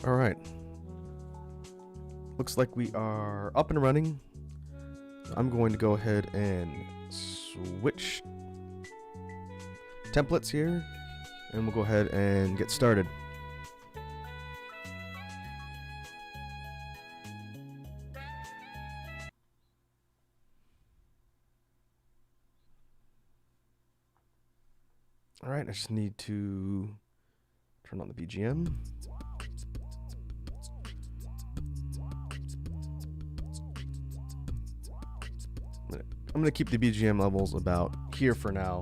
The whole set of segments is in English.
All right. Looks like we are up and running. I'm going to go ahead and switch templates here, and we'll go ahead and get started. All right, I just need to turn on the BGM. I'm going to keep the BGM levels about here for now,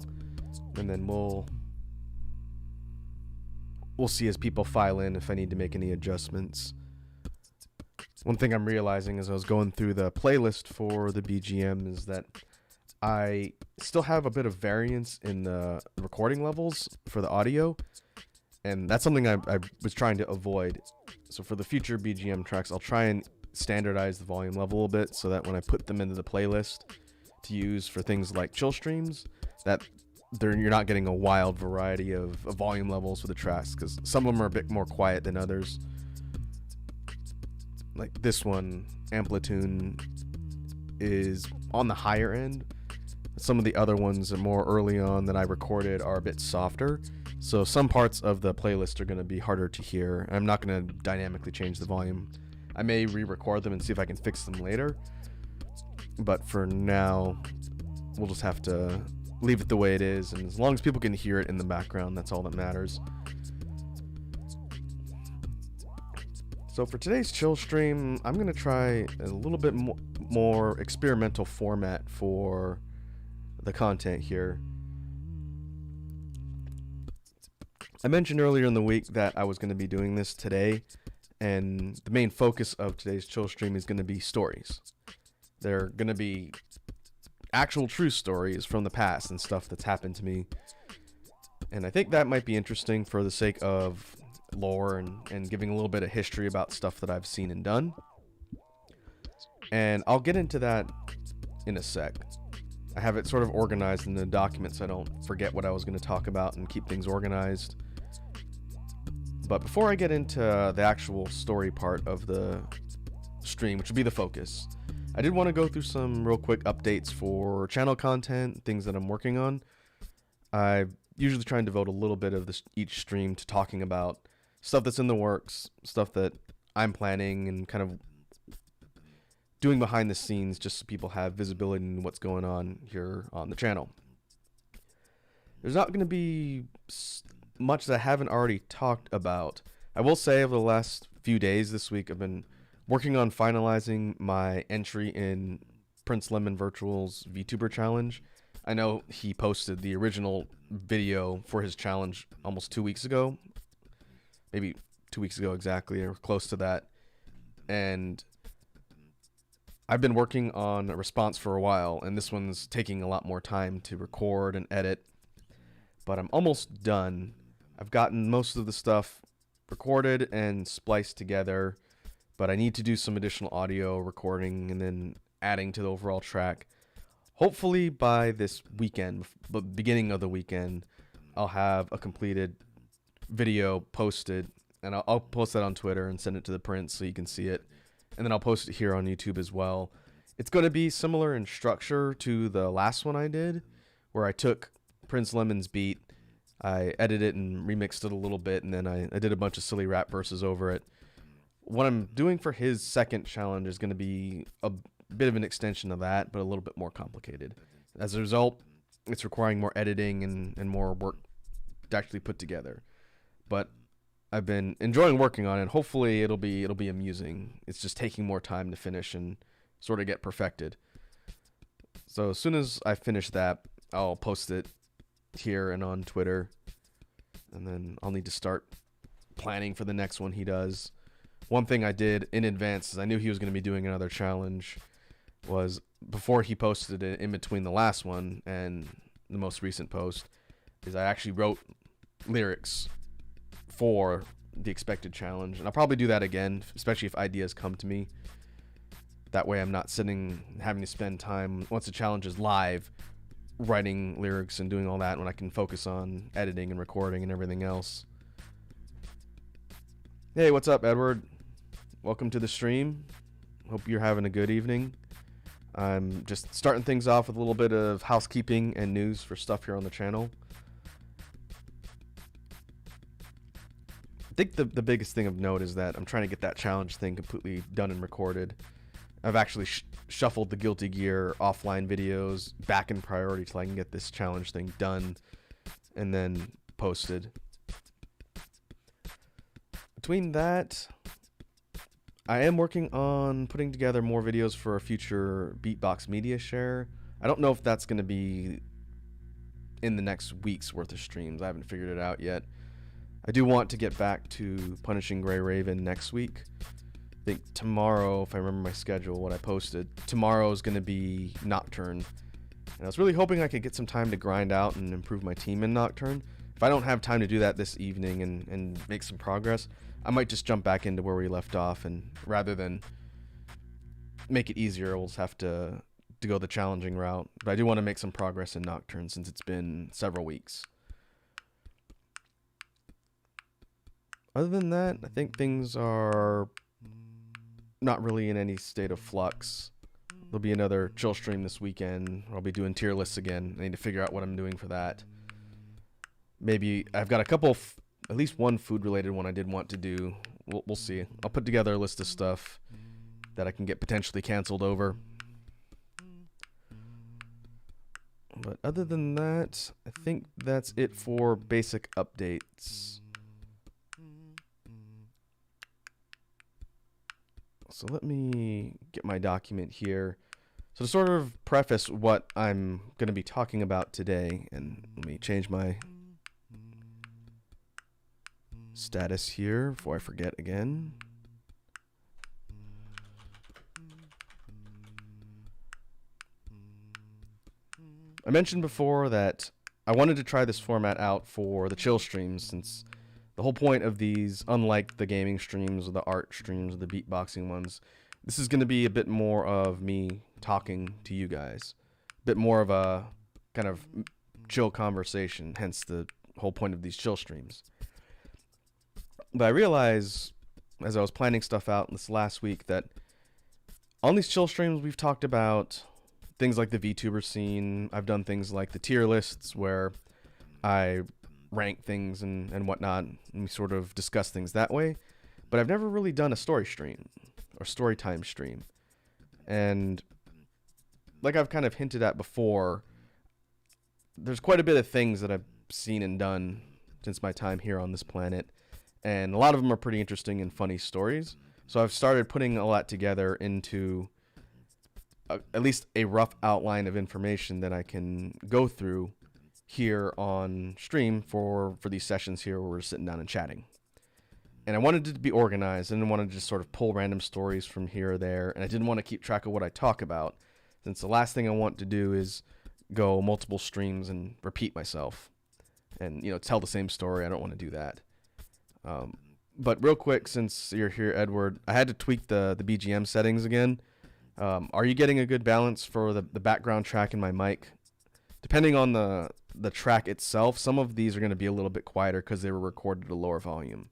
and then we'll see as people file in if I need to make any adjustments. One thing I'm realizing as I was going through the playlist for the BGM is that I still have a bit of variance in the recording levels for the audio, and that's something I was trying to avoid. So for the future BGM tracks, I'll try and standardize the volume level a little bit so that when I put them into the playlist to use for things like chill streams, that you're not getting a wild variety of volume levels for the tracks, because some of them are a bit more quiet than others. Like this one, Amplitude is on the higher end. Some of the other ones that more early on that I recorded are a bit softer. So some parts of the playlist are going to be harder to hear. I'm not going to dynamically change the volume. I may re-record them and see if I can fix them later. But for now, we'll just have to leave it the way it is. And as long as people can hear it in the background, that's all that matters. So for today's chill stream, I'm going to try a little bit more experimental format for the content here. I mentioned earlier in the week that I was going to be doing this today, and the main focus of today's chill stream is going to be stories. They're going to be actual true stories from the past and stuff that's happened to me, and I think that might be interesting for the sake of lore and giving a little bit of history about stuff that I've seen and done. And I'll get into that in a sec. I have it sort of organized in the document so I don't forget what I was going to talk about and keep things organized. But before I get into the actual story part of the stream, which would be the focus, I did want to go through some real quick updates for channel content, things that I'm working on. I usually try and devote a little bit of each stream to talking about stuff that's in the works, stuff that I'm planning, and kind of doing behind the scenes just so people have visibility in what's going on here on the channel. There's not going to be much that I haven't already talked about. I will say over the last few days this week, I've been working on finalizing my entry in Prince Lemon Virtual's VTuber challenge. I know he posted the original video for his challenge almost 2 weeks ago. Maybe 2 weeks ago exactly, or close to that. And I've been working on a response for a while, and this one's taking a lot more time to record and edit, but I'm almost done. I've gotten most of the stuff recorded and spliced together, but I need to do some additional audio recording and then adding to the overall track. Hopefully by this weekend, the beginning of the weekend, I'll have a completed video posted, and I'll post that on Twitter and send it to the Prince so you can see it. And then I'll post it here on YouTube as well. It's going to be similar in structure to the last one I did, where I took Prince Lemon's beat, I edited it and remixed it a little bit, and then I did a bunch of silly rap verses over it. What I'm doing for his second challenge is going to be a bit of an extension of that, but a little bit more complicated. As a result, it's requiring more editing and more work to actually put together. But I've been enjoying working on it. Hopefully it'll be amusing. It's just taking more time to finish and sort of get perfected. So as soon as I finish that, I'll post it here and on Twitter. And then I'll need to start planning for the next one he does. One thing I did in advance is I knew he was going to be doing another challenge, was before he posted it in between the last one and the most recent post, is I actually wrote lyrics for the expected challenge, and I'll probably do that again, especially if ideas come to me. That way I'm not sitting having to spend time once the challenge is live writing lyrics and doing all that when I can focus on editing and recording and everything else. Hey, what's up, Edward? Welcome to the stream. Hope you're having a good evening. I'm just starting things off with a little bit of housekeeping and news for stuff here on the channel. I think the biggest thing of note is that I'm trying to get that challenge thing completely done and recorded. I've actually shuffled the Guilty Gear offline videos back in priority till I can get this challenge thing done and then posted. Between that, I am working on putting together more videos for a future Beatbox media share. I don't know if that's going to be in the next week's worth of streams. I haven't figured it out yet. I do want to get back to Punishing Grey Raven next week. I think tomorrow, if I remember my schedule, what I posted, tomorrow is going to be Nocturne. And I was really hoping I could get some time to grind out and improve my team in Nocturne. If I don't have time to do that this evening and make some progress, I might just jump back into where we left off, and rather than make it easier, we'll just have to go the challenging route. But I do want to make some progress in Nocturne since it's been several weeks. Other than that, I think things are not really in any state of flux. There'll be another chill stream this weekend. I'll be doing tier lists again. I need to figure out what I'm doing for that. Maybe I've got a couple, at least one food related one I did want to do. We'll see. I'll put together a list of stuff that I can get potentially canceled over. But other than that, I think that's it for basic updates. So let me get my document here. So to sort of preface what I'm going to be talking about today, and let me change my status here before I forget again. I mentioned before that I wanted to try this format out for the chill streams, since the whole point of these, unlike the gaming streams or the art streams or the beatboxing ones, this is going to be a bit more of me talking to you guys. A bit more of a kind of chill conversation, hence the whole point of these chill streams. But I realized, as I was planning stuff out this last week, that on these chill streams we've talked about things like the VTuber scene. I've done things like the tier lists where I rank things and whatnot, and we sort of discuss things that way. But I've never really done a story stream or story time stream. And like I've kind of hinted at before, there's quite a bit of things that I've seen and done since my time here on this planet, and a lot of them are pretty interesting and funny stories. So I've started putting all that together into at least a rough outline of information that I can go through here on stream for these sessions here where we're sitting down and chatting. And I wanted it to be organized. I didn't want to just sort of pull random stories from here or there, and I didn't want to keep track of what I talk about, since the last thing I want to do is go multiple streams and repeat myself and, you know, tell the same story. I don't want to do that. But real quick, since you're here, Edward, I had to tweak the BGM settings again. Are you getting a good balance for the background track and my mic? Depending on the track itself, some of these are going to be a little bit quieter because they were recorded at a lower volume.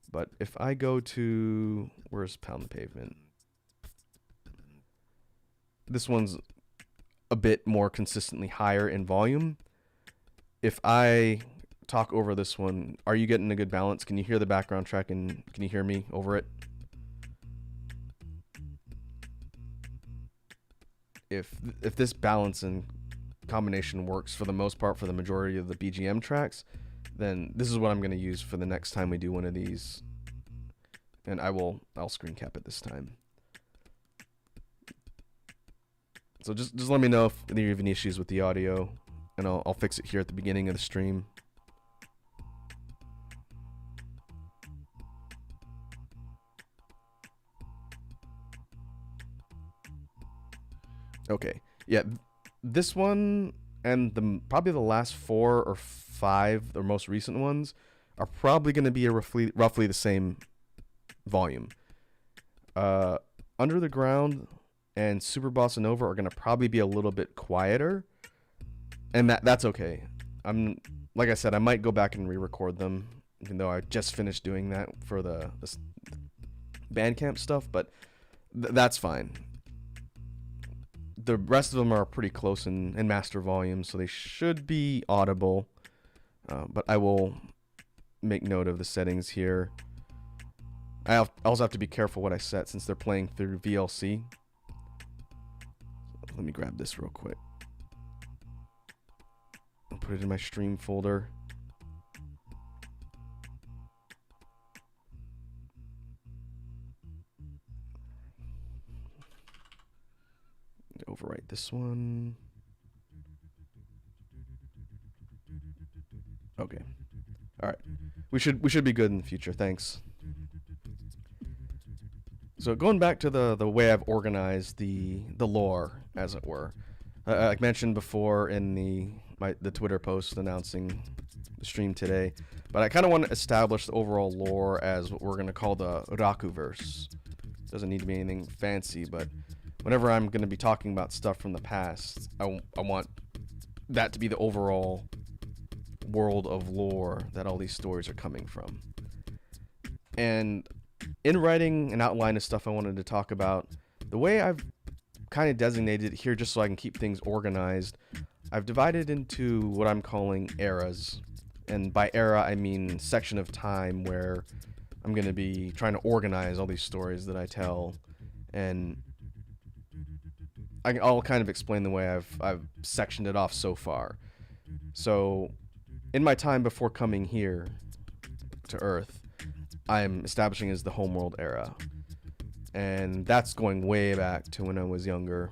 But if I go to, where's Pound the Pavement? This one's a bit more consistently higher in volume. If I talk over this one, are you getting a good balance? Can you hear the background track, and can you hear me over it? If this balance and combination works for the most part for the majority of the BGM tracks, then this is what I'm going to use for the next time we do one of these. And I'll screen cap it this time. So just let me know if you have any issues with the audio, and I'll fix it here at the beginning of the stream. Okay, yeah, this one and probably the last 4 or 5, the most recent ones, are probably going to be roughly the same volume. Under the Ground and Super Bossa Nova are going to probably be a little bit quieter, and that's okay. Like I said, I might go back and re-record them even though I just finished doing that for the Bandcamp stuff, but that's fine. The rest of them are pretty close in master volume, so they should be audible, but I will make note of the settings here. I also have to be careful what I set since they're playing through VLC. Let me grab this real quick. I'll put it in my stream folder. Overwrite this one. Okay. All right. We should be good in the future. Thanks. So going back to the way I've organized the lore, as it were, like mentioned before in the Twitter post announcing the stream today, but I kind of want to establish the overall lore as what we're going to call the Rakkuverse. Doesn't need to be anything fancy, but whenever I'm going to be talking about stuff from the past, I want that to be the overall world of lore that all these stories are coming from. And in writing an outline of stuff I wanted to talk about, the way I've kind of designated it here, just so I can keep things organized, I've divided into what I'm calling eras. And by era, I mean section of time where I'm going to be trying to organize all these stories that I tell. And I'll kind of explain the way I've sectioned it off so far. So, in my time before coming here to Earth, I'm establishing as the homeworld era. And that's going way back to when I was younger.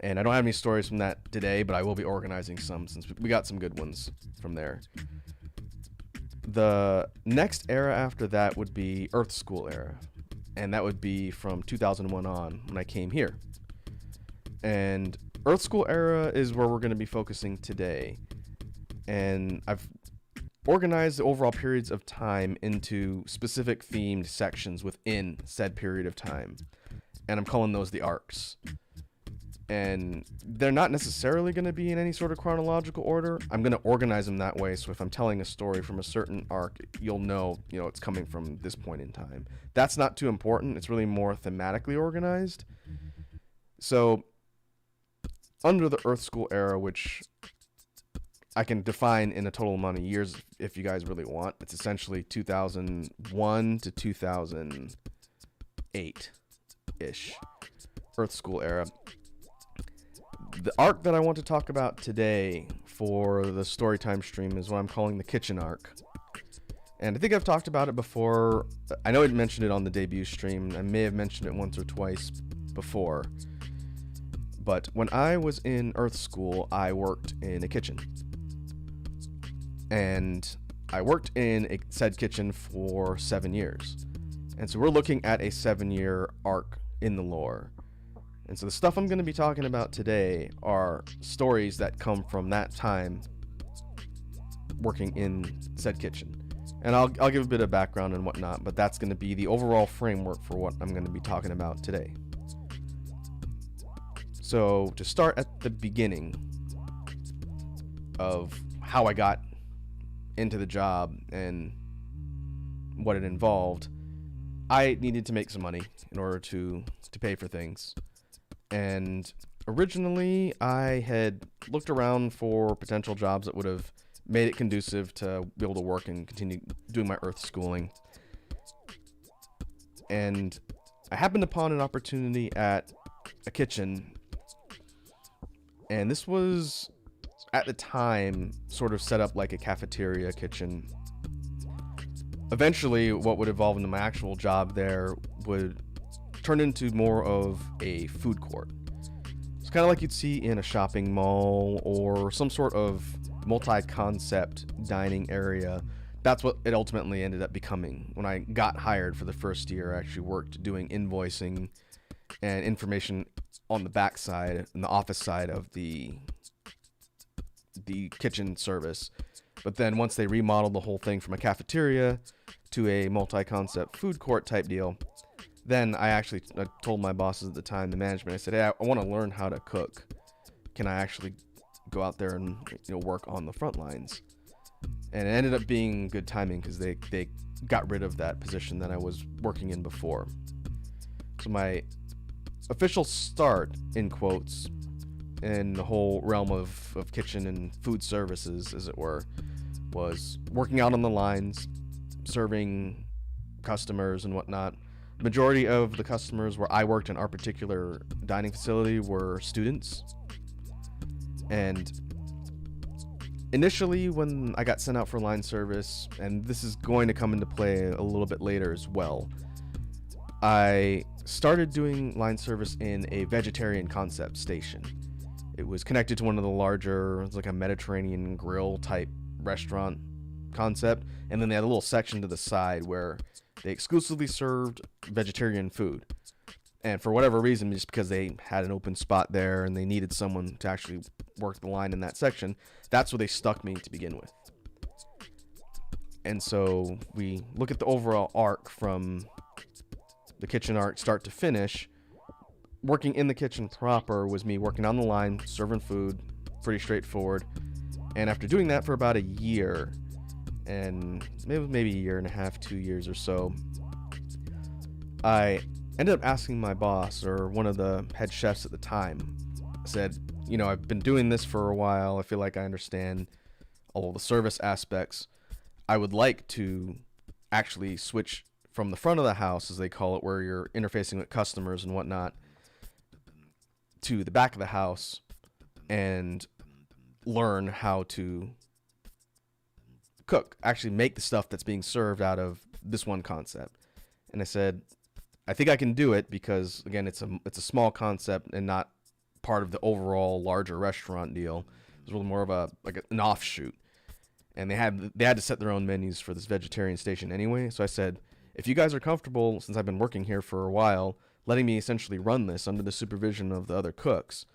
And I don't have any stories from that today, but I will be organizing some since we got some good ones from there. The next era after that would be Earth School era. And that would be from 2001 on when I came here. And Earth School era is where we're going to be focusing today. And I've organized the overall periods of time into specific themed sections within said period of time. And I'm calling those the arcs. And they're not necessarily going to be in any sort of chronological order. I'm going to organize them that way, so if I'm telling a story from a certain arc, you'll know, it's coming from this point in time. That's not too important. It's really more thematically organized. So, under the Earth School era, which I can define in a total amount of years if you guys really want, it's essentially 2001 to 2008-ish. Earth School era. The arc that I want to talk about today for the Storytime stream is what I'm calling the Kitchen arc. And I think I've talked about it before. I know I mentioned it on the debut stream. I may have mentioned it once or twice before. But when I was in Earth School, I worked in a kitchen. And I worked in a said kitchen for 7 years. And so we're looking at a 7-year arc in the lore. And so the stuff I'm going to be talking about today are stories that come from that time working in said kitchen. And I'll give a bit of background and whatnot, but that's going to be the overall framework for what I'm going to be talking about today. So to start at the beginning of how I got into the job and what it involved, I needed to make some money in order to pay for things. And originally, I had looked around for potential jobs that would have made it conducive to be able to work and continue doing my Earth schooling. And I happened upon an opportunity at a kitchen. And this was, at the time, sort of set up like a cafeteria kitchen. Eventually, what would evolve into my actual job there would turn into more of a food court. It's kind of like you'd see in a shopping mall or some sort of multi-concept dining area. That's what it ultimately ended up becoming. When I got hired for the first year, I actually worked doing invoicing and information on the back side and the office side of the kitchen service. But then once they remodeled the whole thing from a cafeteria to a multi-concept food court type deal, then I told my bosses at the time, the management, I said, hey, I want to learn how to cook. Can I actually go out there and work on the front lines? And it ended up being good timing because they got rid of that position that I was working in before. So my official start, in quotes, in the whole realm of kitchen and food services, as it were, was working out on the lines, serving customers and whatnot. Majority of the customers where I worked in our particular dining facility were students. And initially, when I got sent out for line service, and this is going to come into play a little bit later as well, I started doing line service in a vegetarian concept station. It was connected to one of the larger, it was like a Mediterranean grill type restaurant concept, and then they had a little section to the side where they exclusively served vegetarian food. And for whatever reason, just because they had an open spot there and they needed someone to actually work the line in that section, that's where they stuck me to begin with. And so we look at the overall arc from the kitchen arc start to finish. Working in the kitchen proper was me working on the line, serving food, pretty straightforward. And after doing that for about a year, and maybe a year and a half, 2 years or so, I ended up asking my boss, or one of the head chefs at the time. I said, I've been doing this for a while. I feel like I understand all the service aspects. I would like to actually switch from the front of the house, as they call it, where you're interfacing with customers and whatnot, to the back of the house and learn how to cook, actually make the stuff that's being served out of this one concept. And I said, I think I can do it because, again, it's a small concept and not part of the overall larger restaurant deal. It was really more of an offshoot. And they had to set their own menus for this vegetarian station anyway. So I said, if you guys are comfortable, since I've been working here for a while, letting me essentially run this under the supervision of the other cooks,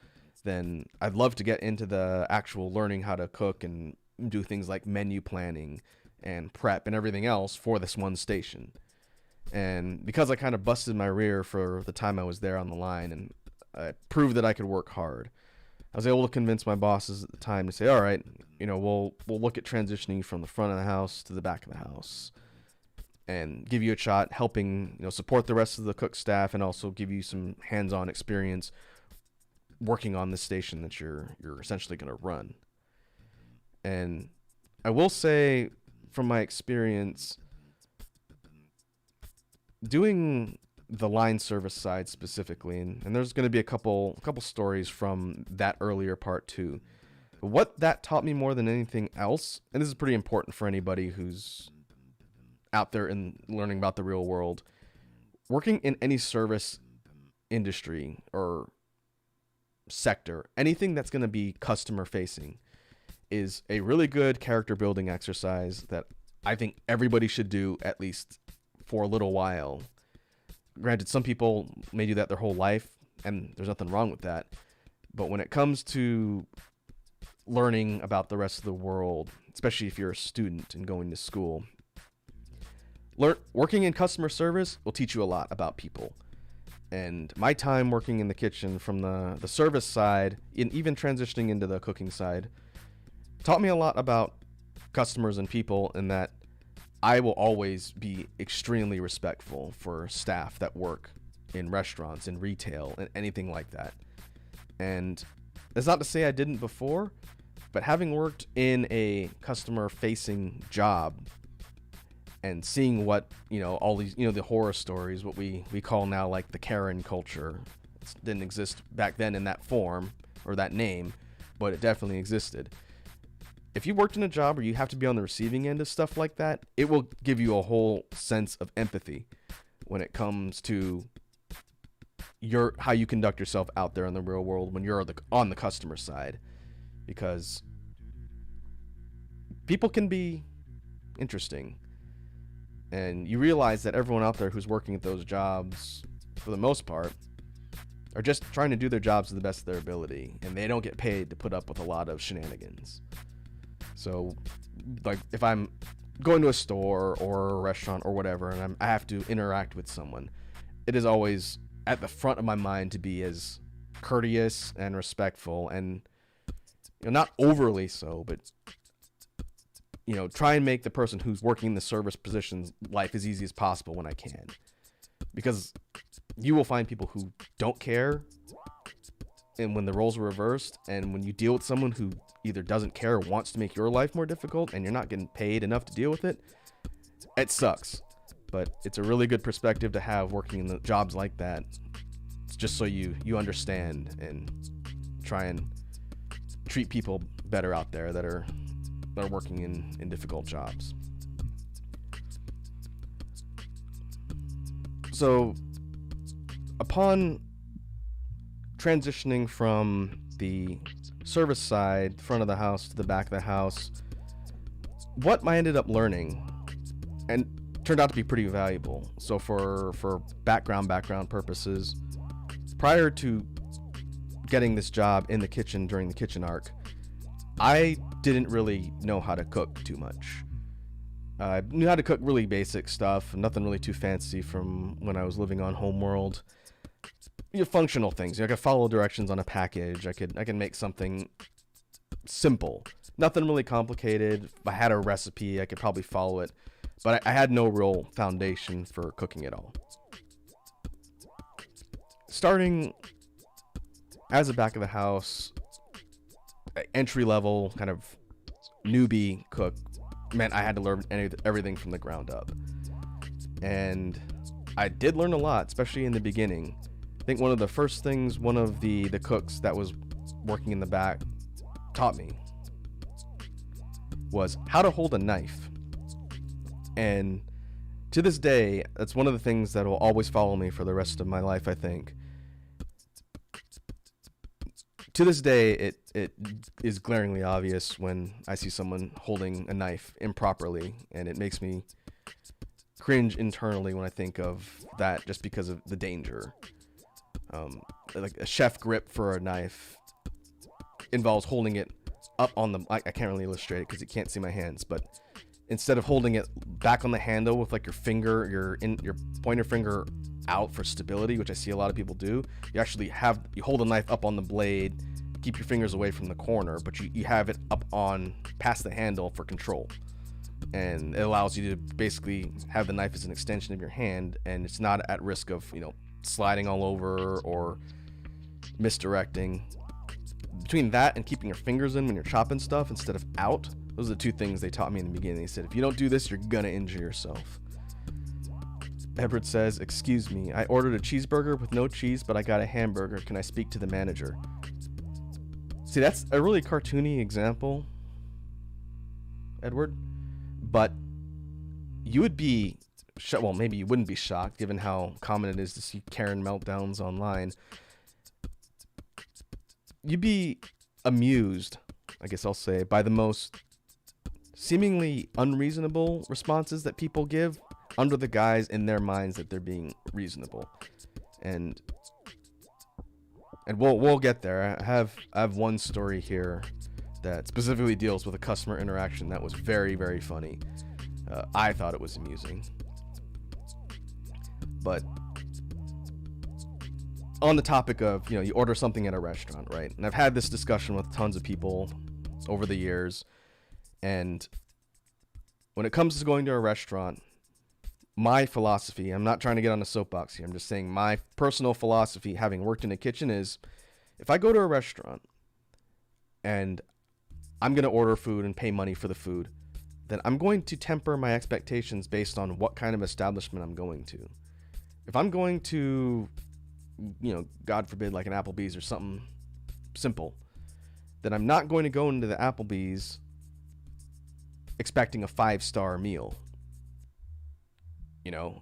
then I'd love to get into the actual learning how to cook and do things like menu planning and prep and everything else for this one station. And because I kind of busted my rear for the time I was there on the line, and I proved that I could work hard, I was able to convince my bosses at the time to say, all right, we'll look at transitioning from the front of the house to the back of the house and give you a shot helping, support the rest of the cook staff and also give you some hands-on experience working on this station that you're essentially going to run. And I will say, from my experience, doing the line service side specifically, and there's going to be a couple stories from that earlier part too. But what that taught me more than anything else, and this is pretty important for anybody who's out there and learning about the real world, working in any service industry or sector, anything that's going to be customer facing, is a really good character building exercise that I think everybody should do at least for a little while. Granted, some people may do that their whole life, and there's nothing wrong with that. But when it comes to learning about the rest of the world, especially if you're a student and going to school, working in customer service will teach you a lot about people. And my time working in the kitchen from the service side, and even transitioning into the cooking side, taught me a lot about customers and people, in that I will always be extremely respectful for staff that work in restaurants and retail and anything like that. And that's not to say I didn't before, but having worked in a customer facing job and seeing what, all these, the horror stories, what we call now like the Karen culture. It didn't exist back then in that form or that name, but it definitely existed. If you worked in a job where you have to be on the receiving end of stuff like that, it will give you a whole sense of empathy when it comes to how you conduct yourself out there in the real world when you're on the customer side, because people can be interesting. And you realize that everyone out there who's working at those jobs, for the most part, are just trying to do their jobs to the best of their ability, and they don't get paid to put up with a lot of shenanigans. So, like, if I'm going to a store or a restaurant or whatever, and I have to interact with someone, it is always at the front of my mind to be as courteous and respectful, and not overly so, but try and make the person who's working in the service position's life as easy as possible when I can. Because you will find people who don't care, and when the roles are reversed, and when you deal with someone who either doesn't care or wants to make your life more difficult and you're not getting paid enough to deal with it, it sucks. But it's a really good perspective to have working in the jobs like that. It's just so you understand and try and treat people better out there that are working in difficult jobs. So upon transitioning from the service side, the front of the house, to the back of the house, what I ended up learning, and turned out to be pretty valuable. So for background purposes, prior to getting this job in the kitchen during the kitchen arc, I didn't really know how to cook too much. I knew how to cook really basic stuff, nothing really too fancy from when I was living on Homeworld. Functional things. I could follow directions on a package. I could make something simple. Nothing really complicated. If I had a recipe, I could probably follow it. But I had no real foundation for cooking at all. Starting as a back of the house, entry level kind of newbie cook meant I had to learn everything from the ground up. And I did learn a lot, especially in the beginning. I think one of the first things one of the cooks that was working in the back taught me was how to hold a knife. And to this day, that's one of the things that will always follow me for the rest of my life, I think. To this day, it is glaringly obvious when I see someone holding a knife improperly, and it makes me cringe internally when I think of that, just because of the danger. Like a chef grip for a knife involves holding it up on the... I can't really illustrate it because you can't see my hands, but instead of holding it back on the handle with like your finger, your pointer finger out for stability, which I see a lot of people do, you hold the knife up on the blade, keep your fingers away from the corner, but you have it up on past the handle for control. And it allows you to basically have the knife as an extension of your hand, and it's not at risk of, sliding all over or misdirecting. Between that and keeping your fingers in when you're chopping stuff instead of out, those are the two things they taught me in the beginning. They said, if you don't do this, you're gonna injure yourself. Edward says, excuse me, I ordered a cheeseburger with no cheese, but I got a hamburger. Can I speak to the manager? See, that's a really cartoony example, Edward, but you would be, well, maybe you wouldn't be shocked given how common it is to see Karen meltdowns online. You'd be amused, I guess I'll say, by the most seemingly unreasonable responses that people give under the guise in their minds that they're being reasonable. And we'll get there. I have one story here that specifically deals with a customer interaction that was very, very funny. I thought it was amusing. But on the topic of, you order something at a restaurant, right? And I've had this discussion with tons of people over the years. And when it comes to going to a restaurant, my philosophy, I'm not trying to get on a soapbox here, I'm just saying my personal philosophy, having worked in a kitchen, is if I go to a restaurant and I'm going to order food and pay money for the food, then I'm going to temper my expectations based on what kind of establishment I'm going to. If I'm going to, God forbid, like an Applebee's or something simple, then I'm not going to go into the Applebee's expecting a 5-star meal.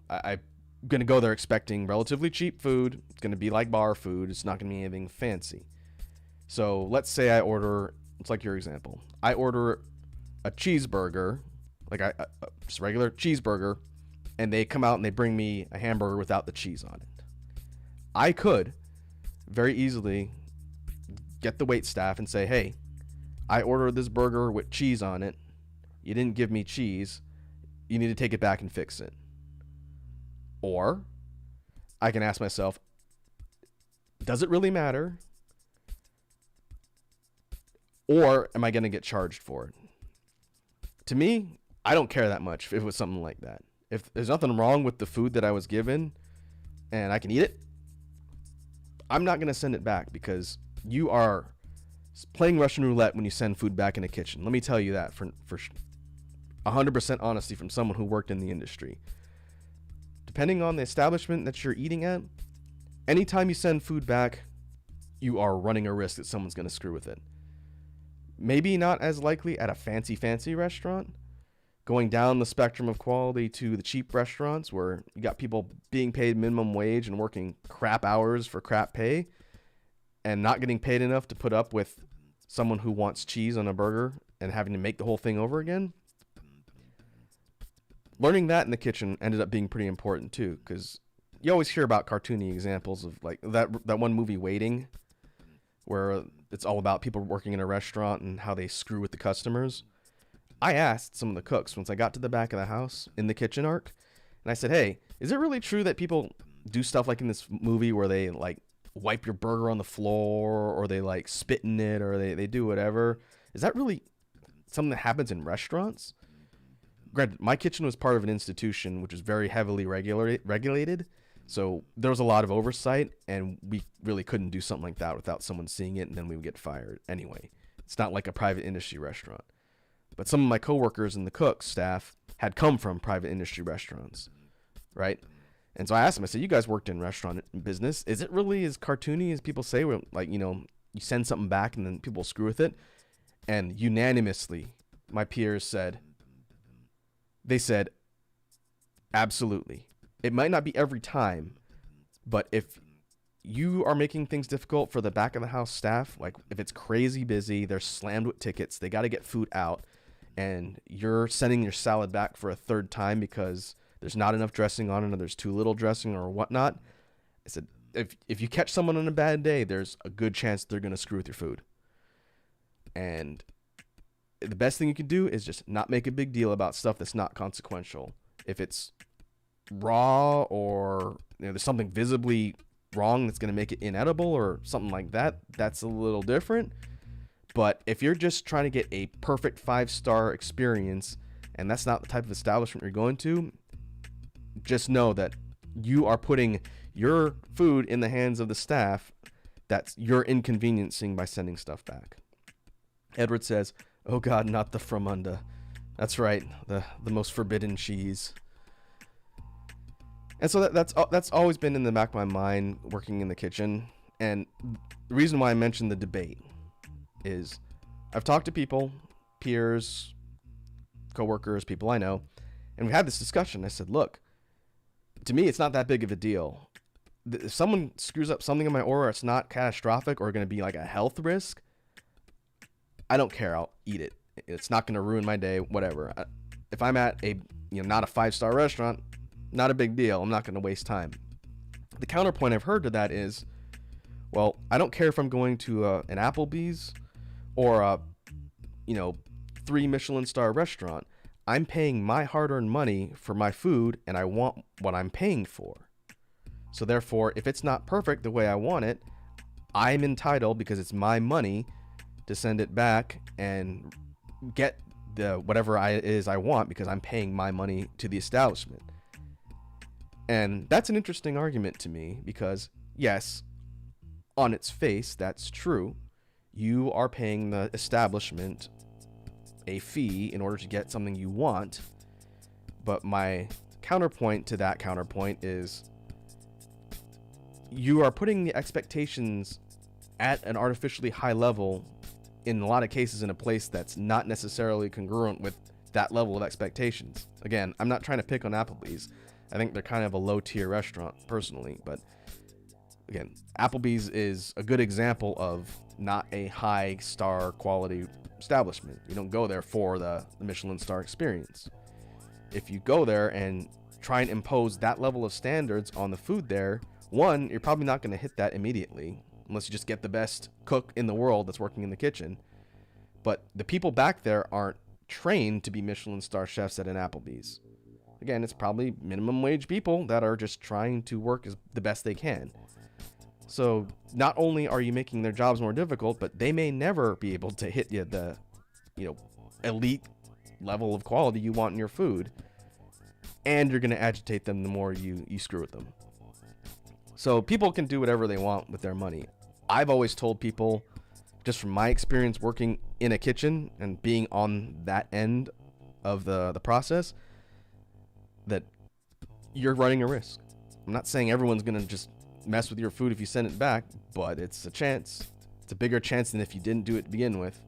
I'm going to go there expecting relatively cheap food. It's going to be like bar food. It's not going to be anything fancy. So let's say I order, it's like your example. I order a cheeseburger, just a regular cheeseburger, and they come out and they bring me a hamburger without the cheese on it. I could very easily get the wait staff and say, hey, I ordered this burger with cheese on it. You didn't give me cheese. You need to take it back and fix it. Or I can ask myself, does it really matter? Or am I going to get charged for it? to me, I don't care that much if it was something like that. If there's nothing wrong with the food that I was given and I can eat it, I'm not going to send it back, because you are playing Russian roulette when you send food back in a kitchen. Let me tell you that for 100% honesty from someone who worked in the industry. Depending on the establishment that you're eating at, anytime you send food back, you are running a risk that someone's going to screw with it. Maybe not as likely at a fancy restaurant, going down the spectrum of quality to the cheap restaurants where you got people being paid minimum wage and working crap hours for crap pay and not getting paid enough to put up with someone who wants cheese on a burger and having to make the whole thing over again. Learning that in the kitchen ended up being pretty important too, because you always hear about cartoony examples of like that one movie Waiting, where it's all about people working in a restaurant and how they screw with the customers. I asked some of the cooks once I got to the back of the house in the kitchen arc, and I said, hey, is it really true that people do stuff like in this movie where they like wipe your burger on the floor, or they like spit in it, or they do whatever? Is that really something that happens in restaurants? Granted, my kitchen was part of an institution which is very heavily regulated, so there was a lot of oversight, and we really couldn't do something like that without someone seeing it, and then we would get fired anyway. It's not like a private industry restaurant. But some of my coworkers and the cook staff had come from private industry restaurants, right? And so I asked them, I said, you guys worked in restaurant business. Is it really as cartoony as people say, where, like, you know, you send something back and then people screw with it? And unanimously, my peers said, absolutely. It might not be every time, but if you are making things difficult for the back of the house staff, like if it's crazy busy, they're slammed with tickets, they got to get food out, and you're sending your salad back for a third time because there's not enough dressing on it, or there's too little dressing or whatnot, I said, if you catch someone on a bad day, there's a good chance they're going to screw with your food. And the best thing you can do is just not make a big deal about stuff that's not consequential. If it's raw, or there's something visibly wrong that's going to make it inedible or something like that, that's a little different. But if you're just trying to get a perfect 5-star experience, and that's not the type of establishment you're going to, just know that you are putting your food in the hands of the staff that you're inconveniencing by sending stuff back. Edward says, oh God, not the fromunda. That's right, the most forbidden cheese. And so that's always been in the back of my mind working in the kitchen. And the reason why I mentioned the debate is I've talked to people, peers, coworkers, people I know, and we had this discussion. I said, look, to me, it's not that big of a deal. If someone screws up something in my order, it's not catastrophic or going to be like a health risk, I don't care. I'll eat it. It's not going to ruin my day, whatever. If I'm at a, not a 5-star restaurant, not a big deal. I'm not going to waste time. The counterpoint I've heard to that is, well, I don't care if I'm going to an Applebee's or a, 3 Michelin star restaurant. I'm paying my hard-earned money for my food, and I want what I'm paying for. So therefore, if it's not perfect the way I want it, I'm entitled, because it's my money, to send it back and get the whatever it is I want, because I'm paying my money to the establishment. And that's an interesting argument to me, because yes, on its face, that's true. You are paying the establishment a fee in order to get something you want. But my counterpoint to that counterpoint is you are putting the expectations at an artificially high level, in a lot of cases in a place that's not necessarily congruent with that level of expectations. Again, I'm not trying to pick on Applebee's. I think they're kind of a low-tier restaurant, personally. But again, Applebee's is a good example of not a high-star quality establishment. You don't go there for the Michelin star experience. If you go there and try and impose that level of standards on the food there, one, you're probably not going to hit that immediately, unless you just get the best cook in the world that's working in the kitchen. But the people back there aren't trained to be Michelin star chefs at an Applebee's. Again, it's probably minimum wage people that are just trying to work as the best they can. So not only are you making their jobs more difficult, but they may never be able to hit the elite level of quality you want in your food, and you're going to agitate them the more you screw with them. So people can do whatever they want with their money. I've always told people, just from my experience working in a kitchen and being on that end of the process, that you're running a risk. I'm not saying everyone's going to just mess with your food if you send it back, but it's a chance. It's a bigger chance than if you didn't do it to begin with.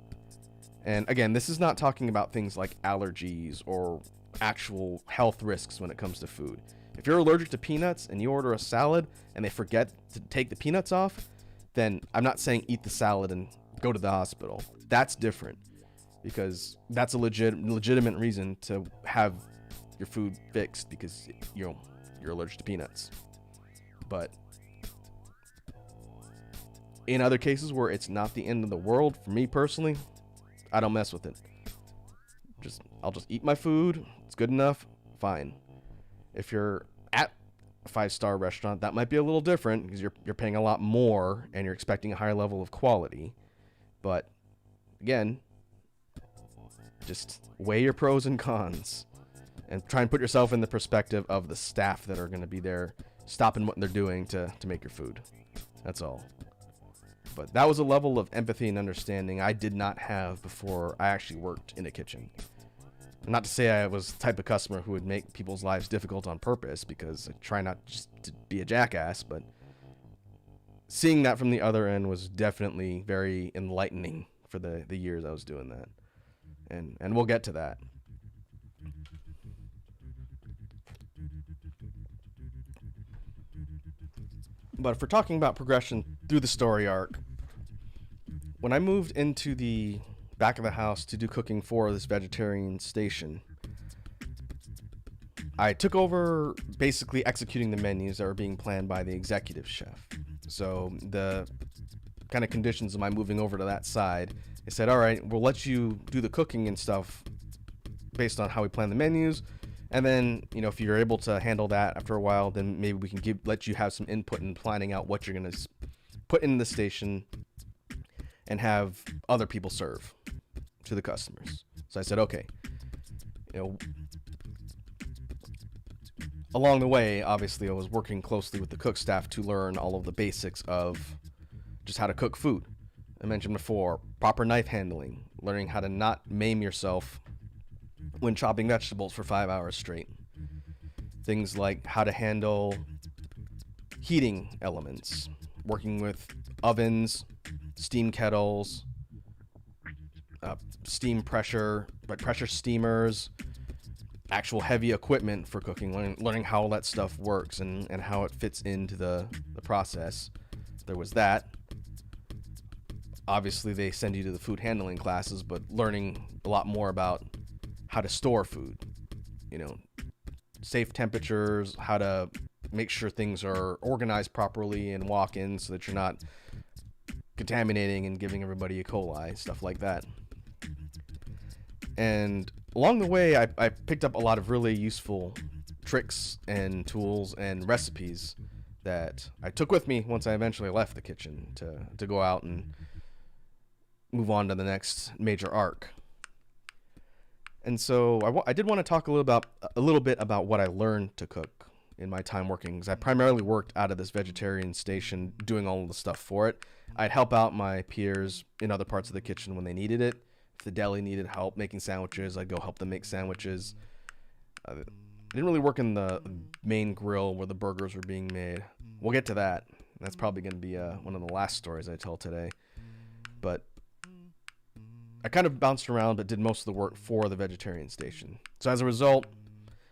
And again, this is not talking about things like allergies or actual health risks when it comes to food. If you're allergic to peanuts and you order a salad and they forget to take the peanuts off, then I'm not saying eat the salad and go to the hospital. That's different, because that's a legitimate reason to have your food fixed because you're allergic to peanuts. But in other cases where it's not the end of the world, for me personally, I don't mess with it. I'll just eat my food. It's good enough. Fine. If you're at a 5-star restaurant, that might be a little different because you're paying a lot more and you're expecting a higher level of quality. But again, just weigh your pros and cons and try and put yourself in the perspective of the staff that are going to be there stopping what they're doing to make your food. That's all. But that was a level of empathy and understanding I did not have before I actually worked in a kitchen. Not to say I was the type of customer who would make people's lives difficult on purpose, because I try not just to be a jackass, but seeing that from the other end was definitely very enlightening for the years I was doing that. And we'll get to that. But if we're talking about progression through the story arc, when I moved into the back of the house to do cooking for this vegetarian station, I took over basically executing the menus that were being planned by the executive chef. So the kind of conditions of my moving over to that side, they said, all right, we'll let you do the cooking and stuff based on how we plan the menus. And then, if you're able to handle that after a while, then maybe we can let you have some input in planning out what you're going to put in the station and have other people serve to the customers. So I said, okay. Along the way, obviously, I was working closely with the cook staff to learn all of the basics of just how to cook food. I mentioned before, proper knife handling, learning how to not maim yourself when chopping vegetables for 5 hours straight. Things like how to handle heating elements, working with ovens, steam kettles, steam pressure steamers, actual heavy equipment for cooking, learning how all that stuff works and how it fits into the process. There was that. Obviously, they send you to the food handling classes, but learning a lot more about how to store food, safe temperatures, how to make sure things are organized properly and walk-ins so that you're not contaminating and giving everybody E. coli, stuff like that. And along the way, I picked up a lot of really useful tricks and tools and recipes that I took with me once I eventually left the kitchen to go out and move on to the next major arc. And so I did want to talk a little bit about what I learned to cook in my time working, because I primarily worked out of this vegetarian station doing all of the stuff for it. I'd help out my peers in other parts of the kitchen when they needed it. If the deli needed help making sandwiches, I'd go help them make sandwiches. I didn't really work in the main grill where the burgers were being made. We'll get to that. That's probably going to be one of the last stories I tell today. But I kind of bounced around but did most of the work for the vegetarian station. So as a result,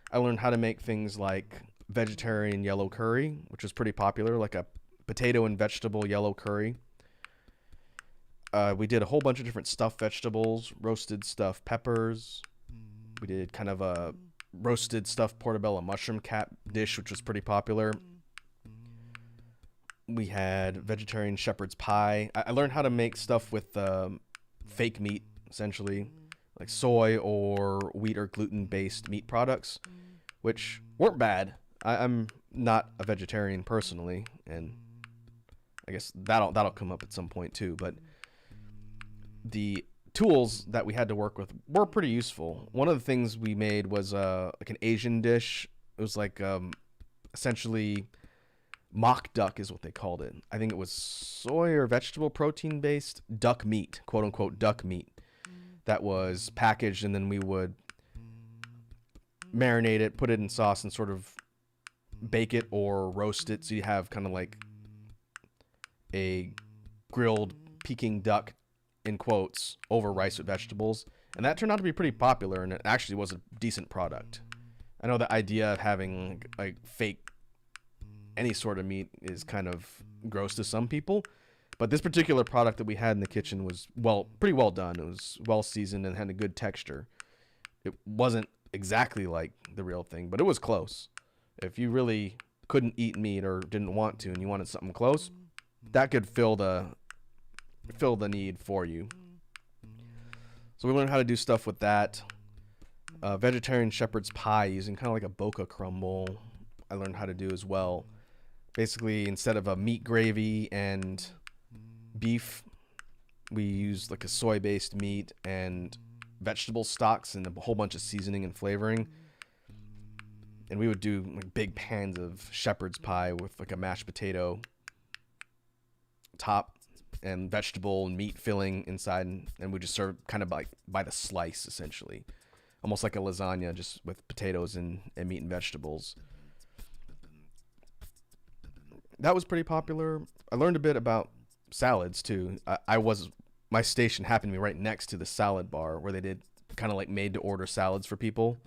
I learned how to make things like vegetarian yellow curry, which is pretty popular, like a potato and vegetable yellow curry. We did a whole bunch of different stuffed vegetables, roasted stuffed peppers. We did kind of a roasted stuffed portobello mushroom cap dish, which was pretty popular. We had vegetarian shepherd's pie. I learned how to make stuff with fake meat, essentially, like soy or wheat or gluten-based meat products, which weren't bad. I'm not a vegetarian personally, and I guess that'll come up at some point too, but the tools that we had to work with were pretty useful. One of the things we made was like an Asian dish. It was like essentially mock duck is what they called it. I think it was soy or vegetable protein based duck meat, quote unquote duck meat, that was packaged, and then we would marinate it, put it in sauce, and sort of bake it or roast it, so you have kind of like a grilled Peking duck in quotes over rice with vegetables. And that turned out to be pretty popular, and it actually was a decent product. I know the idea of having like fake any sort of meat is kind of gross to some people, but this particular product that we had in the kitchen was pretty well done. It was well seasoned and had a good texture. It wasn't exactly like the real thing, but it was close. If you really couldn't eat meat or didn't want to and you wanted something close, that could fill the need for you. So we learned how to do stuff with that. Vegetarian shepherd's pie using kind of like a boca crumble, I learned how to do as well. Basically, instead of a meat gravy and beef, we used like a soy-based meat and vegetable stocks and a whole bunch of seasoning and flavoring. And we would do like big pans of shepherd's pie with like a mashed potato top and vegetable and meat filling inside, and we just serve kind of like by the slice, essentially, almost like a lasagna, just with potatoes and meat and vegetables. That was pretty popular. I learned a bit about salads too. My station happened to be right next to the salad bar where they did kind of like made to order salads for people.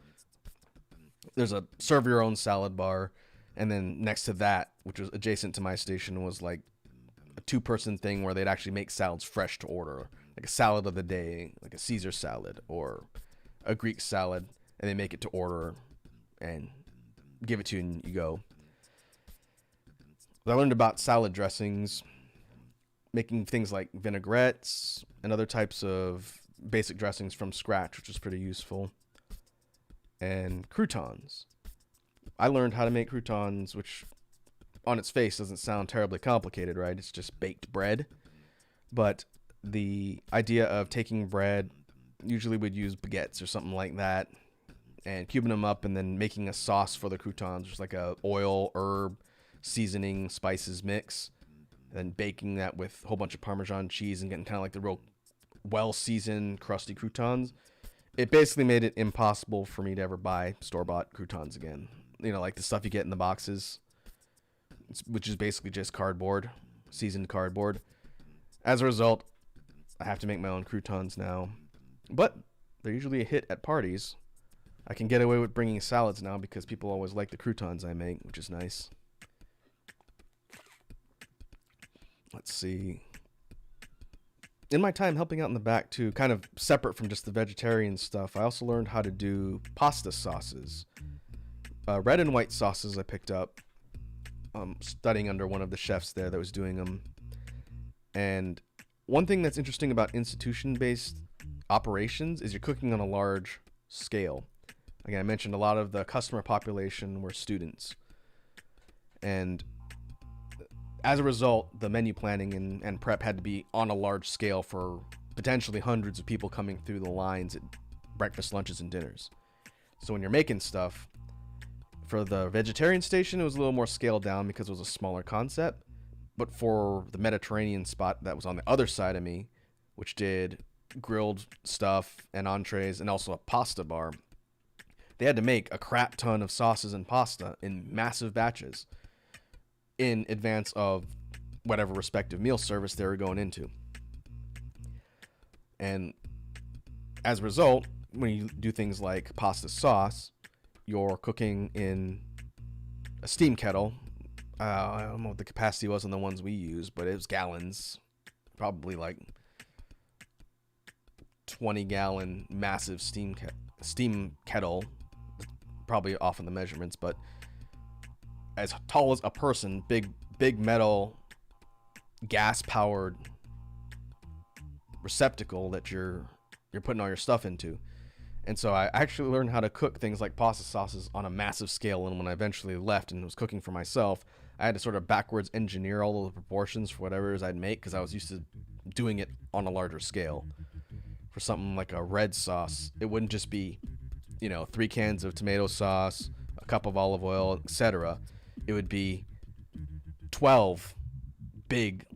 There's a serve your own salad bar, and then next to that, which was adjacent to my station, was like a 2-person thing where they'd actually make salads fresh to order, like a salad of the day, like a Caesar salad or a Greek salad, and they make it to order and give it to you and you go. I learned about salad dressings, making things like vinaigrettes and other types of basic dressings from scratch, which was pretty useful. And croutons. I learned how to make croutons, which on its face doesn't sound terribly complicated, right? It's just baked bread. But the idea of taking bread, usually we'd use baguettes or something like that, and cubing them up and then making a sauce for the croutons, just like a oil, herb, seasoning, spices mix, and then baking that with a whole bunch of Parmesan cheese and getting kind of like the real well-seasoned, crusty croutons. It basically made it impossible for me to ever buy store-bought croutons again. You know, like the stuff you get in the boxes, which is basically just cardboard, seasoned cardboard. As a result, I have to make my own croutons now. But they're usually a hit at parties. I can get away with bringing salads now because people always like the croutons I make, which is nice. Let's see. In my time helping out in the back too, kind of separate from just the vegetarian stuff, I also learned how to do pasta sauces. Red and white sauces I picked up studying under one of the chefs there that was doing them. And one thing that's interesting about institution-based operations is you're cooking on a large scale. Again, I mentioned a lot of the customer population were students. And as a result, the menu planning and prep had to be on a large scale for potentially hundreds of people coming through the lines at breakfast, lunches, and dinners. So when you're making stuff, for the vegetarian station, it was a little more scaled down because it was a smaller concept. But for the Mediterranean spot that was on the other side of me, which did grilled stuff and entrees and also a pasta bar, they had to make a crap ton of sauces and pasta in massive batches in advance of whatever respective meal service they were going into. And as a result, when you do things like pasta sauce, you're cooking in a steam kettle. I don't know what the capacity was on the ones we used, but it was gallons, probably like 20-gallon massive steam kettle, probably off on the measurements, but as tall as a person, big metal gas powered receptacle that you're putting all your stuff into. And so I actually learned how to cook things like pasta sauces on a massive scale, and when I eventually left and was cooking for myself, I had to sort of backwards engineer all of the proportions for whatever it is I'd make because I was used to doing it on a larger scale. for something like a red sauce, it wouldn't just be, 3 cans of tomato sauce, a cup of olive oil, etc. It would be 12 big,